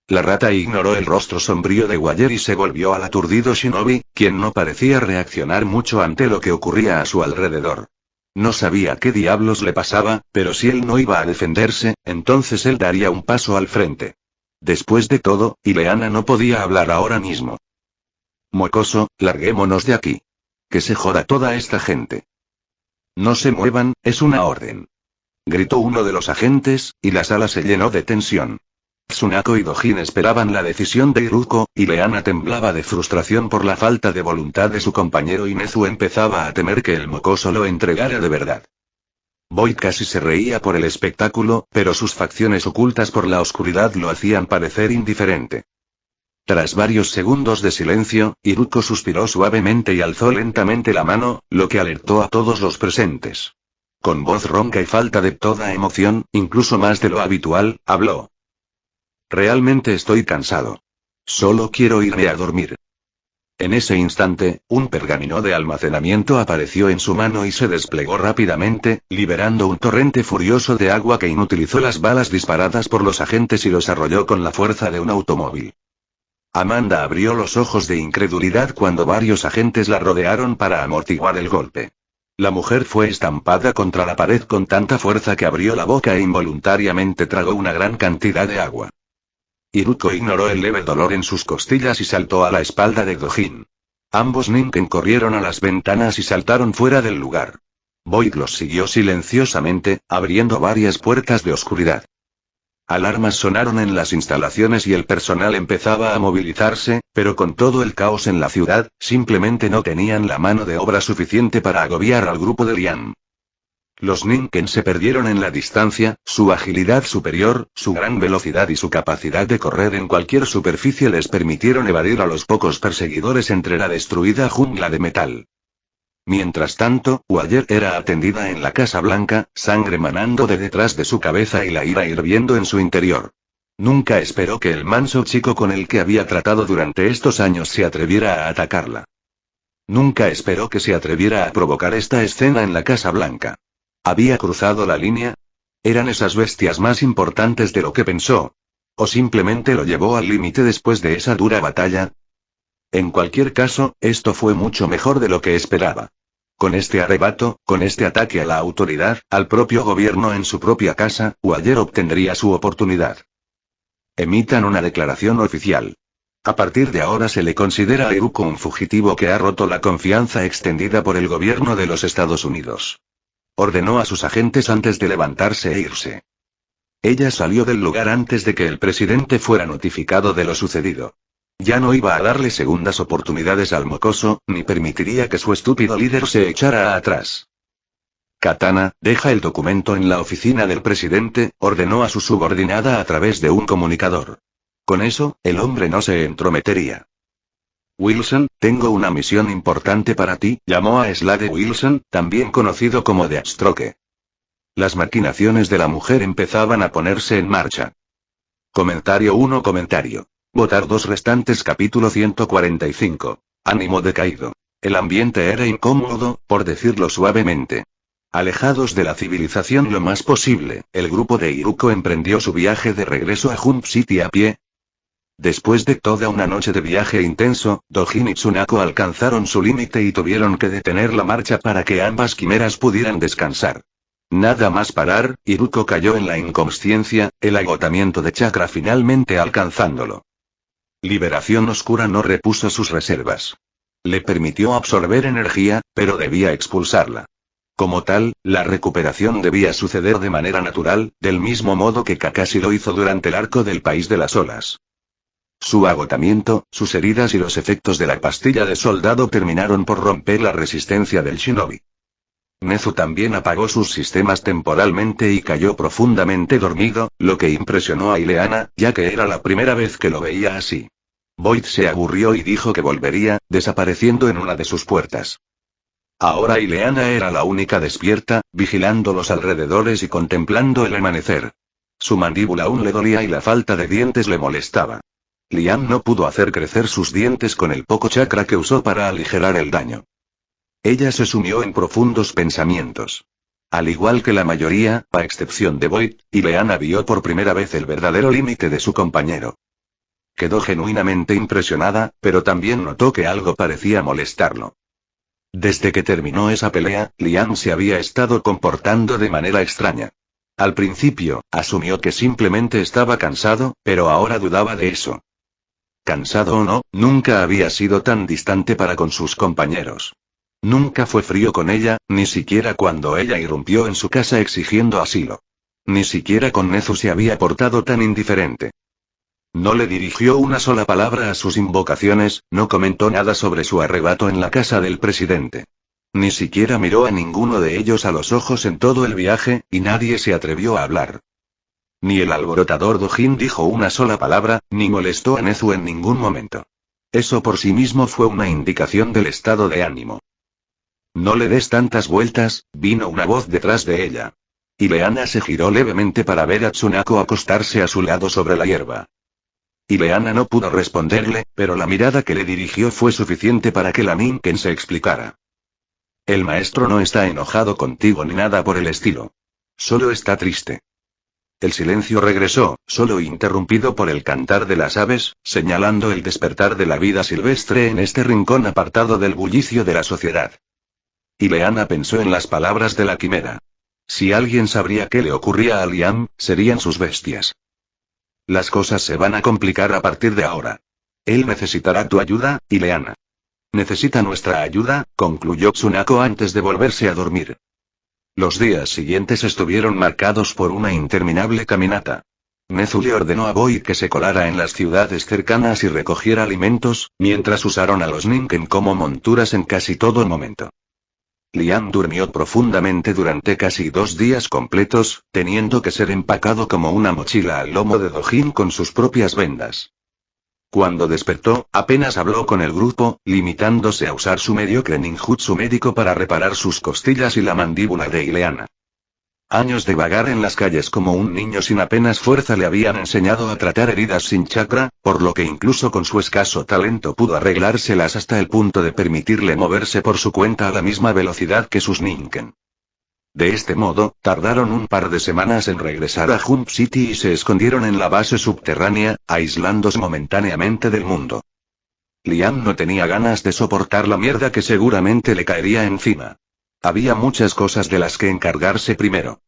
La rata ignoró el rostro sombrío de Waller y se volvió al aturdido Shinobi, quien no parecía reaccionar mucho ante lo que ocurría a su alrededor. No sabía qué diablos le pasaba, pero si él no iba a defenderse, entonces él daría un paso al frente. Después de todo, Ileana no podía hablar ahora mismo. Mocoso, larguémonos de aquí. Que se joda toda esta gente. No se muevan, es una orden. Gritó uno de los agentes, y la sala se llenó de tensión. Tsunako y Dojin esperaban la decisión de Iruko, y Leana temblaba de frustración por la falta de voluntad de su compañero y Nezu empezaba a temer que el mocoso lo entregara de verdad. Boyd casi se reía por el espectáculo, pero sus facciones ocultas por la oscuridad lo hacían parecer indiferente. Tras varios segundos de silencio, Iruko suspiró suavemente y alzó lentamente la mano, lo que alertó a todos los presentes. Con voz ronca y falta de toda emoción, incluso más de lo habitual, habló. Realmente estoy cansado. Solo quiero irme a dormir. En ese instante, un pergamino de almacenamiento apareció en su mano y se desplegó rápidamente, liberando un torrente furioso de agua que inutilizó las balas disparadas por los agentes y los arrolló con la fuerza de un automóvil. Amanda abrió los ojos de incredulidad cuando varios agentes la rodearon para amortiguar el golpe. La mujer fue estampada contra la pared con tanta fuerza que abrió la boca e involuntariamente tragó una gran cantidad de agua. Iruko ignoró el leve dolor en sus costillas y saltó a la espalda de Dojin. Ambos Ninken corrieron a las ventanas y saltaron fuera del lugar. Boyd los siguió silenciosamente, abriendo varias puertas de oscuridad. Alarmas sonaron en las instalaciones y el personal empezaba a movilizarse, pero con todo el caos en la ciudad, simplemente no tenían la mano de obra suficiente para agobiar al grupo de Liam. Los Ninken se perdieron en la distancia, su agilidad superior, su gran velocidad y su capacidad de correr en cualquier superficie les permitieron evadir a los pocos perseguidores entre la destruida jungla de metal. Mientras tanto, Waller era atendida en la Casa Blanca, sangre manando de detrás de su cabeza y la ira hirviendo en su interior. Nunca esperó que el manso chico con el que había tratado durante estos años se atreviera a atacarla. Nunca esperó que se atreviera a provocar esta escena en la Casa Blanca. ¿Había cruzado la línea? ¿Eran esas bestias más importantes de lo que pensó? ¿O simplemente lo llevó al límite después de esa dura batalla? En cualquier caso, esto fue mucho mejor de lo que esperaba. Con este arrebato, con este ataque a la autoridad, al propio gobierno en su propia casa, Waller obtendría su oportunidad. Emitan una declaración oficial. A partir de ahora se le considera a Iruko un fugitivo que ha roto la confianza extendida por el gobierno de los Estados Unidos. Ordenó a sus agentes antes de levantarse e irse. Ella salió del lugar antes de que el presidente fuera notificado de lo sucedido. Ya no iba a darle segundas oportunidades al mocoso, ni permitiría que su estúpido líder se echara atrás. Katana, deja el documento en la oficina del presidente, ordenó a su subordinada a través de un comunicador. Con eso, el hombre no se entrometería. Wilson, tengo una misión importante para ti, llamó a Slade Wilson, también conocido como Deathstroke. Las maquinaciones de la mujer empezaban a ponerse en marcha. Comentario 1. Votar 2 restantes. Capítulo 145. Ánimo decaído. El ambiente era incómodo, por decirlo suavemente. Alejados de la civilización lo más posible, el grupo de Iruko emprendió su viaje de regreso a Jump City a pie. Después de toda una noche de viaje intenso, Dojin y Tsunako alcanzaron su límite y tuvieron que detener la marcha para que ambas quimeras pudieran descansar. Nada más parar, Iruko cayó en la inconsciencia, el agotamiento de chakra finalmente alcanzándolo. Liberación Oscura no repuso sus reservas. Le permitió absorber energía, pero debía expulsarla. Como tal, la recuperación debía suceder de manera natural, del mismo modo que Kakashi lo hizo durante el arco del País de las Olas. Su agotamiento, sus heridas y los efectos de la pastilla de soldado terminaron por romper la resistencia del shinobi. Nezu también apagó sus sistemas temporalmente y cayó profundamente dormido, lo que impresionó a Ileana, ya que era la primera vez que lo veía así. Boyd se aburrió y dijo que volvería, desapareciendo en una de sus puertas. Ahora Ileana era la única despierta, vigilando los alrededores y contemplando el amanecer. Su mandíbula aún le dolía y la falta de dientes le molestaba. Liam no pudo hacer crecer sus dientes con el poco chakra que usó para aligerar el daño. Ella se sumió en profundos pensamientos. Al igual que la mayoría, a excepción de Boyd, Ileana vio por primera vez el verdadero límite de su compañero. Quedó genuinamente impresionada, pero también notó que algo parecía molestarlo. Desde que terminó esa pelea, Liam se había estado comportando de manera extraña. Al principio, asumió que simplemente estaba cansado, pero ahora dudaba de eso. Cansado o no, nunca había sido tan distante para con sus compañeros. Nunca fue frío con ella, ni siquiera cuando ella irrumpió en su casa exigiendo asilo. Ni siquiera con Nezu se había portado tan indiferente. No le dirigió una sola palabra a sus invocaciones, no comentó nada sobre su arrebato en la casa del presidente. Ni siquiera miró a ninguno de ellos a los ojos en todo el viaje, y nadie se atrevió a hablar. Ni el alborotador Dojin dijo una sola palabra, ni molestó a Nezu en ningún momento. Eso por sí mismo fue una indicación del estado de ánimo. No le des tantas vueltas, vino una voz detrás de ella. Ileana se giró levemente para ver a Tsunako acostarse a su lado sobre la hierba. Ileana no pudo responderle, pero la mirada que le dirigió fue suficiente para que la Ninken se explicara. El maestro no está enojado contigo ni nada por el estilo. Solo está triste. El silencio regresó, solo interrumpido por el cantar de las aves, señalando el despertar de la vida silvestre en este rincón apartado del bullicio de la sociedad. Ileana pensó en las palabras de la quimera. Si alguien sabría qué le ocurría a Liam, serían sus bestias. Las cosas se van a complicar a partir de ahora. Él necesitará tu ayuda, Ileana. Necesita nuestra ayuda, concluyó Tsunako antes de volverse a dormir. Los días siguientes estuvieron marcados por una interminable caminata. Nezu le ordenó a Boy que se colara en las ciudades cercanas y recogiera alimentos, mientras usaron a los Ninken como monturas en casi todo momento. Liam durmió profundamente durante casi 2 días completos, teniendo que ser empacado como una mochila al lomo de Dojin con sus propias vendas. Cuando despertó, apenas habló con el grupo, limitándose a usar su mediocre ninjutsu médico para reparar sus costillas y la mandíbula de Ileana. Años de vagar en las calles como un niño sin apenas fuerza le habían enseñado a tratar heridas sin chakra, por lo que incluso con su escaso talento pudo arreglárselas hasta el punto de permitirle moverse por su cuenta a la misma velocidad que sus Ninken. De este modo, tardaron un par de semanas en regresar a Jump City y se escondieron en la base subterránea, aislándose momentáneamente del mundo. Liam no tenía ganas de soportar la mierda que seguramente le caería encima. Había muchas cosas de las que encargarse primero.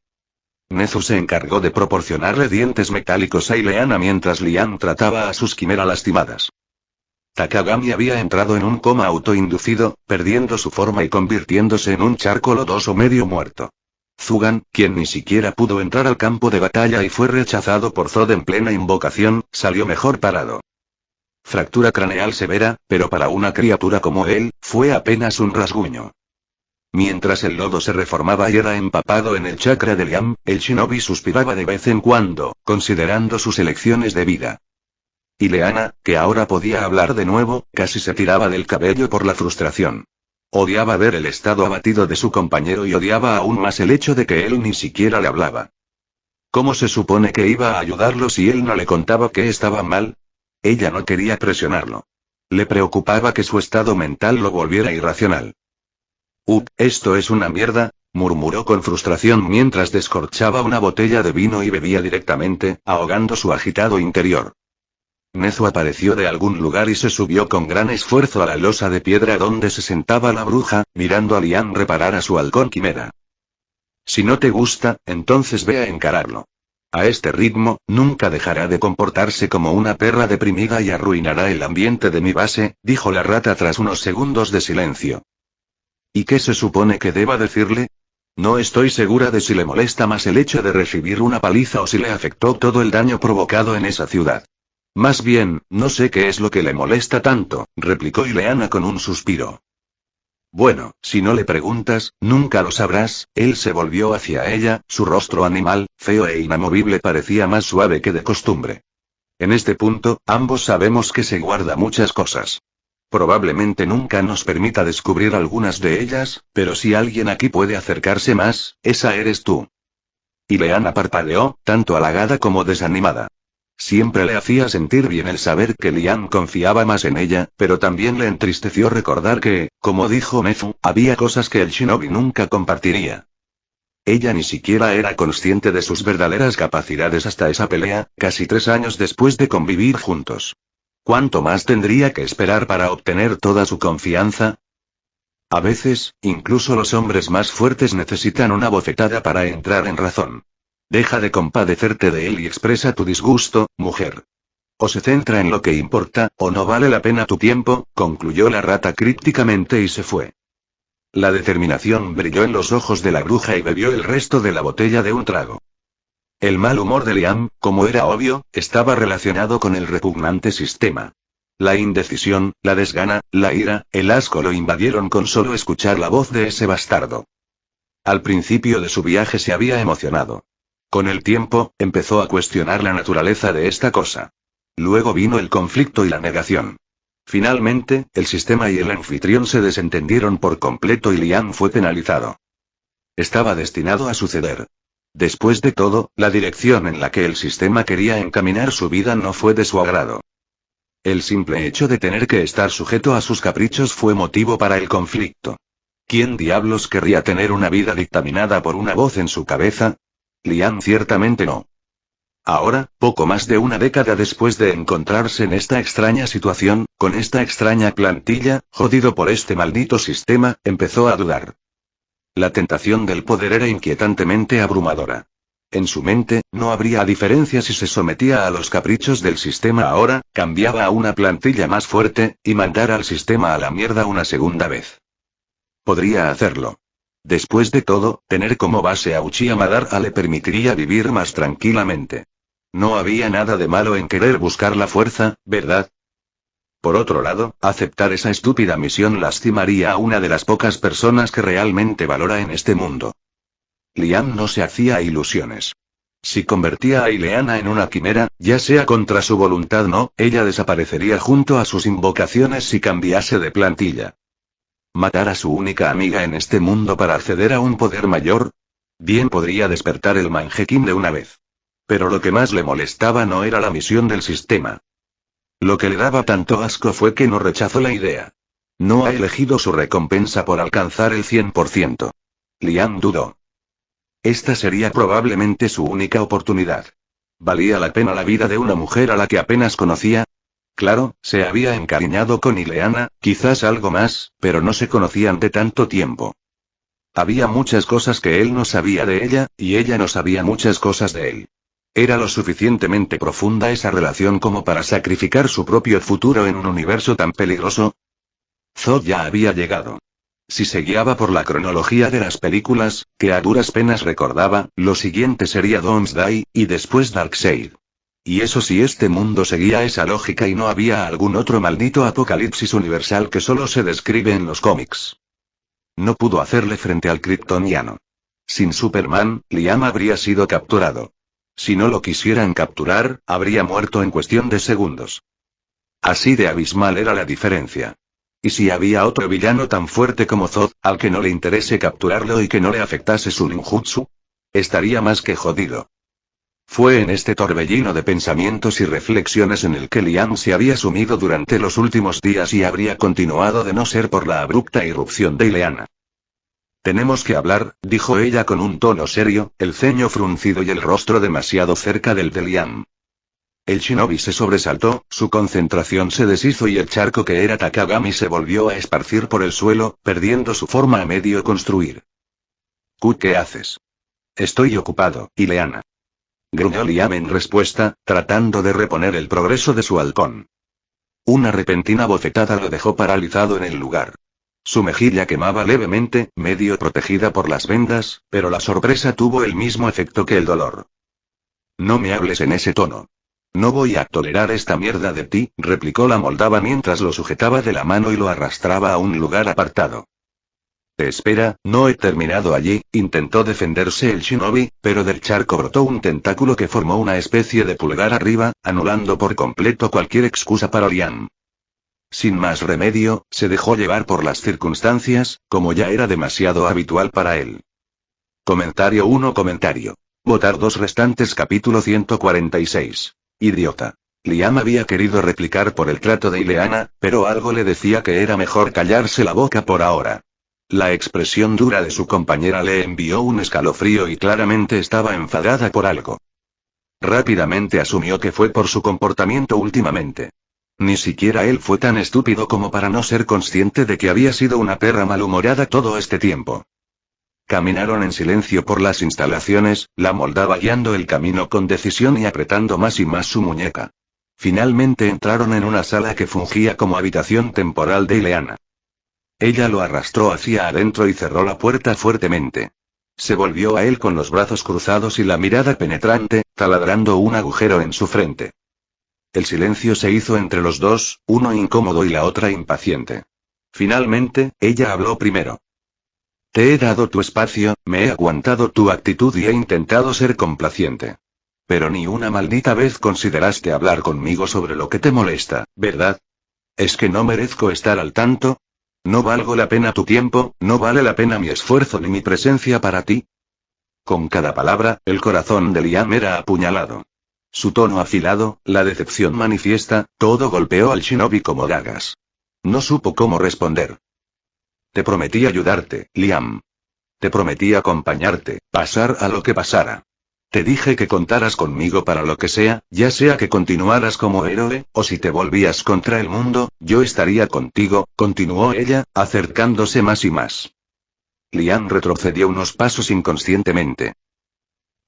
Nezu se encargó de proporcionarle dientes metálicos a Ileana mientras Liam trataba a sus quimera lastimadas. Takagami había entrado en un coma autoinducido, perdiendo su forma y convirtiéndose en un charco lodoso medio muerto. Zugan, quien ni siquiera pudo entrar al campo de batalla y fue rechazado por Zod en plena invocación, salió mejor parado. Fractura craneal severa, pero para una criatura como él, fue apenas un rasguño. Mientras el lodo se reformaba y era empapado en el chakra de Liam, el shinobi suspiraba de vez en cuando, considerando sus elecciones de vida. Ileana, que ahora podía hablar de nuevo, casi se tiraba del cabello por la frustración. Odiaba ver el estado abatido de su compañero y odiaba aún más el hecho de que él ni siquiera le hablaba. ¿Cómo se supone que iba a ayudarlo si él no le contaba que estaba mal? Ella no quería presionarlo. Le preocupaba que su estado mental lo volviera irracional. Esto es una mierda, murmuró con frustración mientras descorchaba una botella de vino y bebía directamente, ahogando su agitado interior. Nezu apareció de algún lugar y se subió con gran esfuerzo a la losa de piedra donde se sentaba la bruja, mirando a Liam reparar a su halcón quimera. Si no te gusta, entonces ve a encararlo. A este ritmo, nunca dejará de comportarse como una perra deprimida y arruinará el ambiente de mi base, dijo la rata tras unos segundos de silencio. ¿Y qué se supone que deba decirle? No estoy segura de si le molesta más el hecho de recibir una paliza o si le afectó todo el daño provocado en esa ciudad. Más bien, no sé qué es lo que le molesta tanto, replicó Ileana con un suspiro. Bueno, si no le preguntas, nunca lo sabrás. Él se volvió hacia ella, su rostro animal, feo e inamovible parecía más suave que de costumbre. En este punto, ambos sabemos que se guarda muchas cosas. Probablemente nunca nos permita descubrir algunas de ellas, pero si alguien aquí puede acercarse más, esa eres tú. Ileana parpadeó, tanto halagada como desanimada. Siempre le hacía sentir bien el saber que Liam confiaba más en ella, pero también le entristeció recordar que, como dijo Nezu, había cosas que el shinobi nunca compartiría. Ella ni siquiera era consciente de sus verdaderas capacidades hasta esa pelea, casi 3 años después de convivir juntos. ¿Cuánto más tendría que esperar para obtener toda su confianza? A veces, incluso los hombres más fuertes necesitan una bofetada para entrar en razón. Deja de compadecerte de él y expresa tu disgusto, mujer. O se centra en lo que importa, o no vale la pena tu tiempo, concluyó la rata crípticamente y se fue. La determinación brilló en los ojos de la bruja y bebió el resto de la botella de un trago. El mal humor de Liam, como era obvio, estaba relacionado con el repugnante sistema. La indecisión, la desgana, la ira, el asco lo invadieron con solo escuchar la voz de ese bastardo. Al principio de su viaje se había emocionado. Con el tiempo, empezó a cuestionar la naturaleza de esta cosa. Luego vino el conflicto y la negación. Finalmente, el sistema y el anfitrión se desentendieron por completo y Liam fue penalizado. Estaba destinado a suceder. Después de todo, la dirección en la que el sistema quería encaminar su vida no fue de su agrado. El simple hecho de tener que estar sujeto a sus caprichos fue motivo para el conflicto. ¿Quién diablos querría tener una vida dictaminada por una voz en su cabeza? Liam ciertamente no. Ahora, poco más de una década después de encontrarse en esta extraña situación, con esta extraña plantilla, jodido por este maldito sistema, empezó a dudar. La tentación del poder era inquietantemente abrumadora. En su mente, no habría diferencia si se sometía a los caprichos del sistema ahora, cambiaba a una plantilla más fuerte, y mandar al sistema a la mierda una segunda vez. Podría hacerlo. Después de todo, tener como base a Uchiha Madara le permitiría vivir más tranquilamente. No había nada de malo en querer buscar la fuerza, ¿verdad? Por otro lado, aceptar esa estúpida misión lastimaría a una de las pocas personas que realmente valora en este mundo. Liam no se hacía ilusiones. Si convertía a Ileana en una quimera, ya sea contra su voluntad o no, ella desaparecería junto a sus invocaciones si cambiase de plantilla. ¿Matar a su única amiga en este mundo para acceder a un poder mayor? Bien podría despertar el Mangekyou de una vez. Pero lo que más le molestaba no era la misión del sistema. Lo que le daba tanto asco fue que no rechazó la idea. No ha elegido su recompensa por alcanzar el 100%. Liam dudó. Esta sería probablemente su única oportunidad. ¿Valía la pena la vida de una mujer a la que apenas conocía? Claro, se había encariñado con Ileana, quizás algo más, pero no se conocían de tanto tiempo. Había muchas cosas que él no sabía de ella, y ella no sabía muchas cosas de él. ¿Era lo suficientemente profunda esa relación como para sacrificar su propio futuro en un universo tan peligroso? Zod ya había llegado. Si se guiaba por la cronología de las películas, que a duras penas recordaba, lo siguiente sería Doomsday, y después Darkseid. Y eso si este mundo seguía esa lógica y no había algún otro maldito apocalipsis universal que solo se describe en los cómics. No pudo hacerle frente al kryptoniano. Sin Superman, Liam habría sido capturado. Si no lo quisieran capturar, habría muerto en cuestión de segundos. Así de abismal era la diferencia. ¿Y si había otro villano tan fuerte como Zod, al que no le interese capturarlo y que no le afectase su ninjutsu? Estaría más que jodido. Fue en este torbellino de pensamientos y reflexiones en el que Liam se había sumido durante los últimos días y habría continuado de no ser por la abrupta irrupción de Ileana. Tenemos que hablar, dijo ella con un tono serio, el ceño fruncido y el rostro demasiado cerca del de Liam. El shinobi se sobresaltó, su concentración se deshizo y el charco que era Takagami se volvió a esparcir por el suelo, perdiendo su forma a medio construir. ¿Qué haces? Estoy ocupado, Ileana. Gruñó Liam en respuesta, tratando de reponer el progreso de su halcón. Una repentina bofetada lo dejó paralizado en el lugar. Su mejilla quemaba levemente, medio protegida por las vendas, pero la sorpresa tuvo el mismo efecto que el dolor. No me hables en ese tono. No voy a tolerar esta mierda de ti, replicó la moldava mientras lo sujetaba de la mano y lo arrastraba a un lugar apartado. Espera, no he terminado allí, intentó defenderse el shinobi, pero del charco brotó un tentáculo que formó una especie de pulgar arriba, anulando por completo cualquier excusa para Liam. Sin más remedio, se dejó llevar por las circunstancias, como ya era demasiado habitual para él. Comentario 1. Votar 2 restantes. Capítulo 146. Idiota. Liam había querido replicar por el trato de Ileana, pero algo le decía que era mejor callarse la boca por ahora. La expresión dura de su compañera le envió un escalofrío y claramente estaba enfadada por algo. Rápidamente asumió que fue por su comportamiento últimamente. Ni siquiera él fue tan estúpido como para no ser consciente de que había sido una perra malhumorada todo este tiempo. Caminaron en silencio por las instalaciones, la moldava guiando el camino con decisión y apretando más y más su muñeca. Finalmente entraron en una sala que fungía como habitación temporal de Ileana. Ella lo arrastró hacia adentro y cerró la puerta fuertemente. Se volvió a él con los brazos cruzados y la mirada penetrante, taladrando un agujero en su frente. El silencio se hizo entre los dos, uno incómodo y la otra impaciente. Finalmente, ella habló primero. Te he dado tu espacio, me he aguantado tu actitud y he intentado ser complaciente. Pero ni una maldita vez consideraste hablar conmigo sobre lo que te molesta, ¿verdad? ¿Es que no merezco estar al tanto? ¿No valgo la pena tu tiempo, no vale la pena mi esfuerzo ni mi presencia para ti? Con cada palabra, el corazón de Liam era apuñalado. Su tono afilado, la decepción manifiesta, todo golpeó al shinobi como dagas. No supo cómo responder. Te prometí ayudarte, Liam. Te prometí acompañarte, pasar a lo que pasara. Te dije que contaras conmigo para lo que sea, ya sea que continuaras como héroe, o si te volvías contra el mundo, yo estaría contigo, continuó ella, acercándose más y más. Liam retrocedió unos pasos inconscientemente.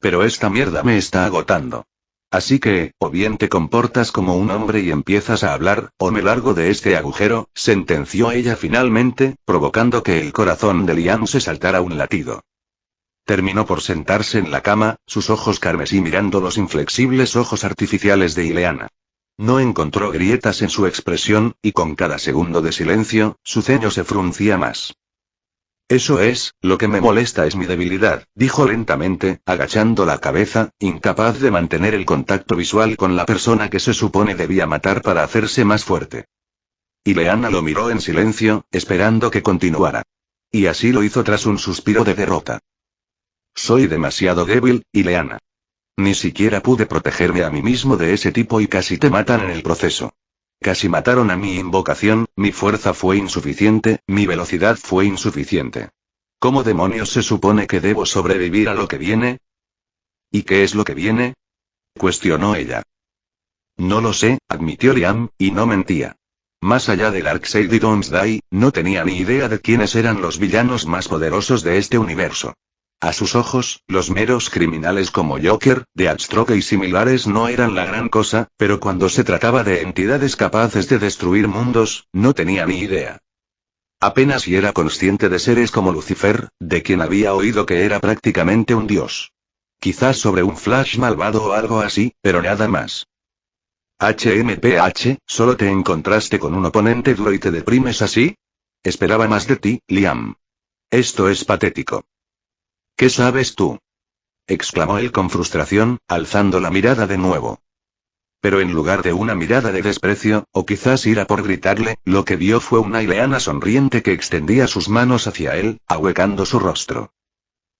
Pero esta mierda me está agotando. Así que, o bien te comportas como un hombre y empiezas a hablar, o me largo de este agujero, sentenció ella finalmente, provocando que el corazón de Liam se saltara un latido. Terminó por sentarse en la cama, sus ojos carmesí mirando los inflexibles ojos artificiales de Ileana. No encontró grietas en su expresión, y con cada segundo de silencio, su ceño se fruncía más. Eso es, lo que me molesta es mi debilidad, dijo lentamente, agachando la cabeza, incapaz de mantener el contacto visual con la persona que se supone debía matar para hacerse más fuerte. Ileana lo miró en silencio, esperando que continuara. Y así lo hizo tras un suspiro de derrota. Soy demasiado débil, Ileana. Ni siquiera pude protegerme a mí mismo de ese tipo y casi te matan en el proceso. Casi mataron a mi invocación, mi fuerza fue insuficiente, mi velocidad fue insuficiente. ¿Cómo demonios se supone que debo sobrevivir a lo que viene? ¿Y qué es lo que viene?, cuestionó ella. No lo sé, admitió Liam, y no mentía. Más allá de Darkseid y Doomsday, no tenía ni idea de quiénes eran los villanos más poderosos de este universo. A sus ojos, los meros criminales como Joker, Deathstroke y similares no eran la gran cosa, pero cuando se trataba de entidades capaces de destruir mundos, no tenía ni idea. Apenas si era consciente de seres como Lucifer, de quien había oído que era prácticamente un dios. Quizás sobre un Flash malvado o algo así, pero nada más. HMPH, ¿solo te encontraste con un oponente duro y te deprimes así? Esperaba más de ti, Liam. Esto es patético. ¿Qué sabes tú?, exclamó él con frustración, alzando la mirada de nuevo. Pero en lugar de una mirada de desprecio, o quizás ira por gritarle, lo que vio fue una Ileana sonriente que extendía sus manos hacia él, ahuecando su rostro.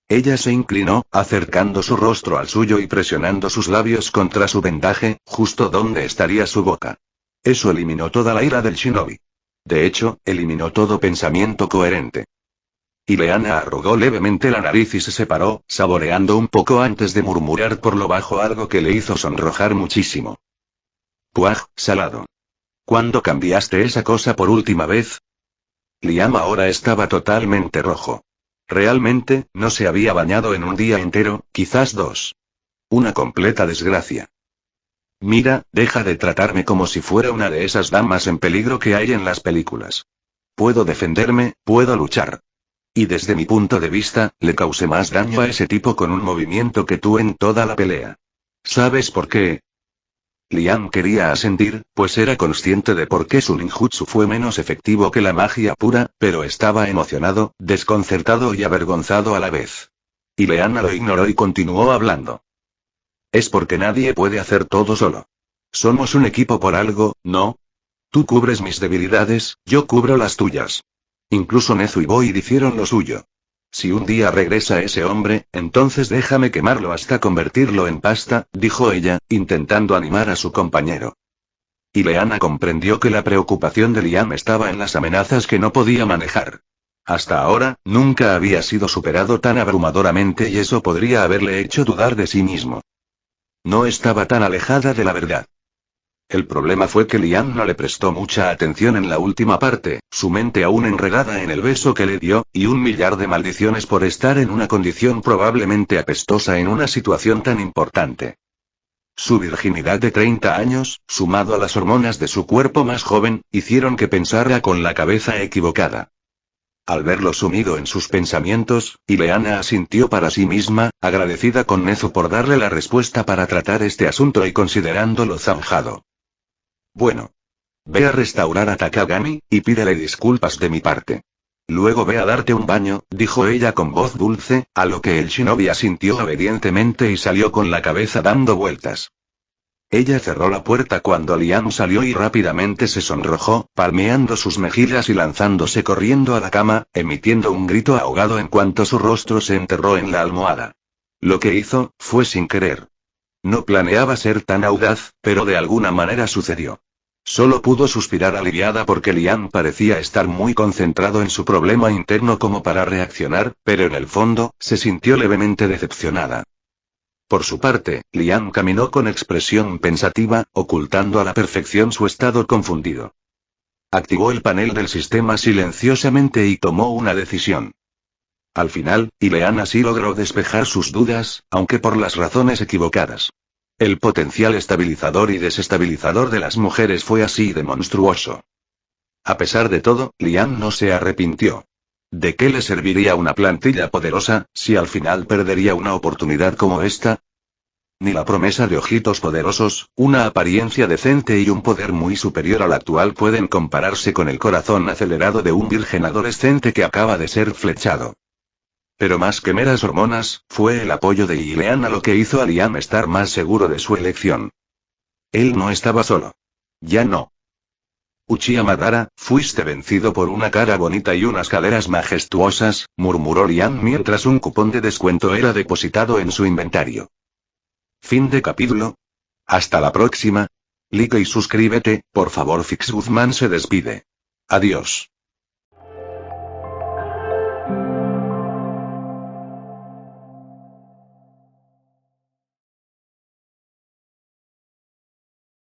Ella se inclinó, acercando su rostro al suyo y presionando sus labios contra su vendaje, justo donde estaría su boca. Eso eliminó toda la ira del shinobi. De hecho, eliminó todo pensamiento coherente. Ileana arrugó levemente la nariz y se separó, saboreando un poco antes de murmurar por lo bajo algo que le hizo sonrojar muchísimo. Puaj, salado. ¿Cuándo cambiaste esa cosa por última vez? Liam ahora estaba totalmente rojo. Realmente, no se había bañado en un día entero, quizás 2. Una completa desgracia. Mira, deja de tratarme como si fuera una de esas damas en peligro que hay en las películas. Puedo defenderme, puedo luchar. Y desde mi punto de vista, le causé más daño a ese tipo con un movimiento que tú en toda la pelea. ¿Sabes por qué? Liam quería asentir, pues era consciente de por qué su ninjutsu fue menos efectivo que la magia pura, pero estaba emocionado, desconcertado y avergonzado a la vez. Ileana lo ignoró y continuó hablando. Es porque nadie puede hacer todo solo. Somos un equipo por algo, ¿no? Tú cubres mis debilidades, yo cubro las tuyas. Incluso Nezu y Boyd hicieron lo suyo. Si un día regresa ese hombre, entonces déjame quemarlo hasta convertirlo en pasta, dijo ella, intentando animar a su compañero. Ileana comprendió que la preocupación de Liam estaba en las amenazas que no podía manejar. Hasta ahora, nunca había sido superado tan abrumadoramente y eso podría haberle hecho dudar de sí mismo. No estaba tan alejada de la verdad. El problema fue que Liam no le prestó mucha atención en la última parte, su mente aún enredada en el beso que le dio, y un millar de maldiciones por estar en una condición probablemente apestosa en una situación tan importante. Su virginidad de 30 años, sumado a las hormonas de su cuerpo más joven, hicieron que pensara con la cabeza equivocada. Al verlo sumido en sus pensamientos, Ileana asintió para sí misma, agradecida con Nezu por darle la respuesta para tratar este asunto y considerándolo zanjado. Bueno. Ve a restaurar a Takagami, y pídele disculpas de mi parte. Luego ve a darte un baño, dijo ella con voz dulce, a lo que el shinobi asintió obedientemente y salió con la cabeza dando vueltas. Ella cerró la puerta cuando Liam salió y rápidamente se sonrojó, palmeando sus mejillas y lanzándose corriendo a la cama, emitiendo un grito ahogado en cuanto su rostro se enterró en la almohada. Lo que hizo, fue sin querer. No planeaba ser tan audaz, pero de alguna manera sucedió. Solo pudo suspirar aliviada porque Liam parecía estar muy concentrado en su problema interno como para reaccionar, pero en el fondo, se sintió levemente decepcionada. Por su parte, Liam caminó con expresión pensativa, ocultando a la perfección su estado confundido. Activó el panel del sistema silenciosamente y tomó una decisión. Al final, Ileana sí logró despejar sus dudas, aunque por las razones equivocadas. El potencial estabilizador y desestabilizador de las mujeres fue así de monstruoso. A pesar de todo, Lian no se arrepintió. ¿De qué le serviría una plantilla poderosa, si al final perdería una oportunidad como esta? Ni la promesa de ojitos poderosos, una apariencia decente y un poder muy superior al actual pueden compararse con el corazón acelerado de un virgen adolescente que acaba de ser flechado. Pero más que meras hormonas, fue el apoyo de Ileana lo que hizo a Liam estar más seguro de su elección. Él no estaba solo. Ya no. Uchiha Madara, fuiste vencido por una cara bonita y unas caderas majestuosas, murmuró Liam mientras un cupón de descuento era depositado en su inventario. Fin de capítulo. Hasta la próxima. Like y suscríbete, por favor. Fix Guzmán se despide. Adiós.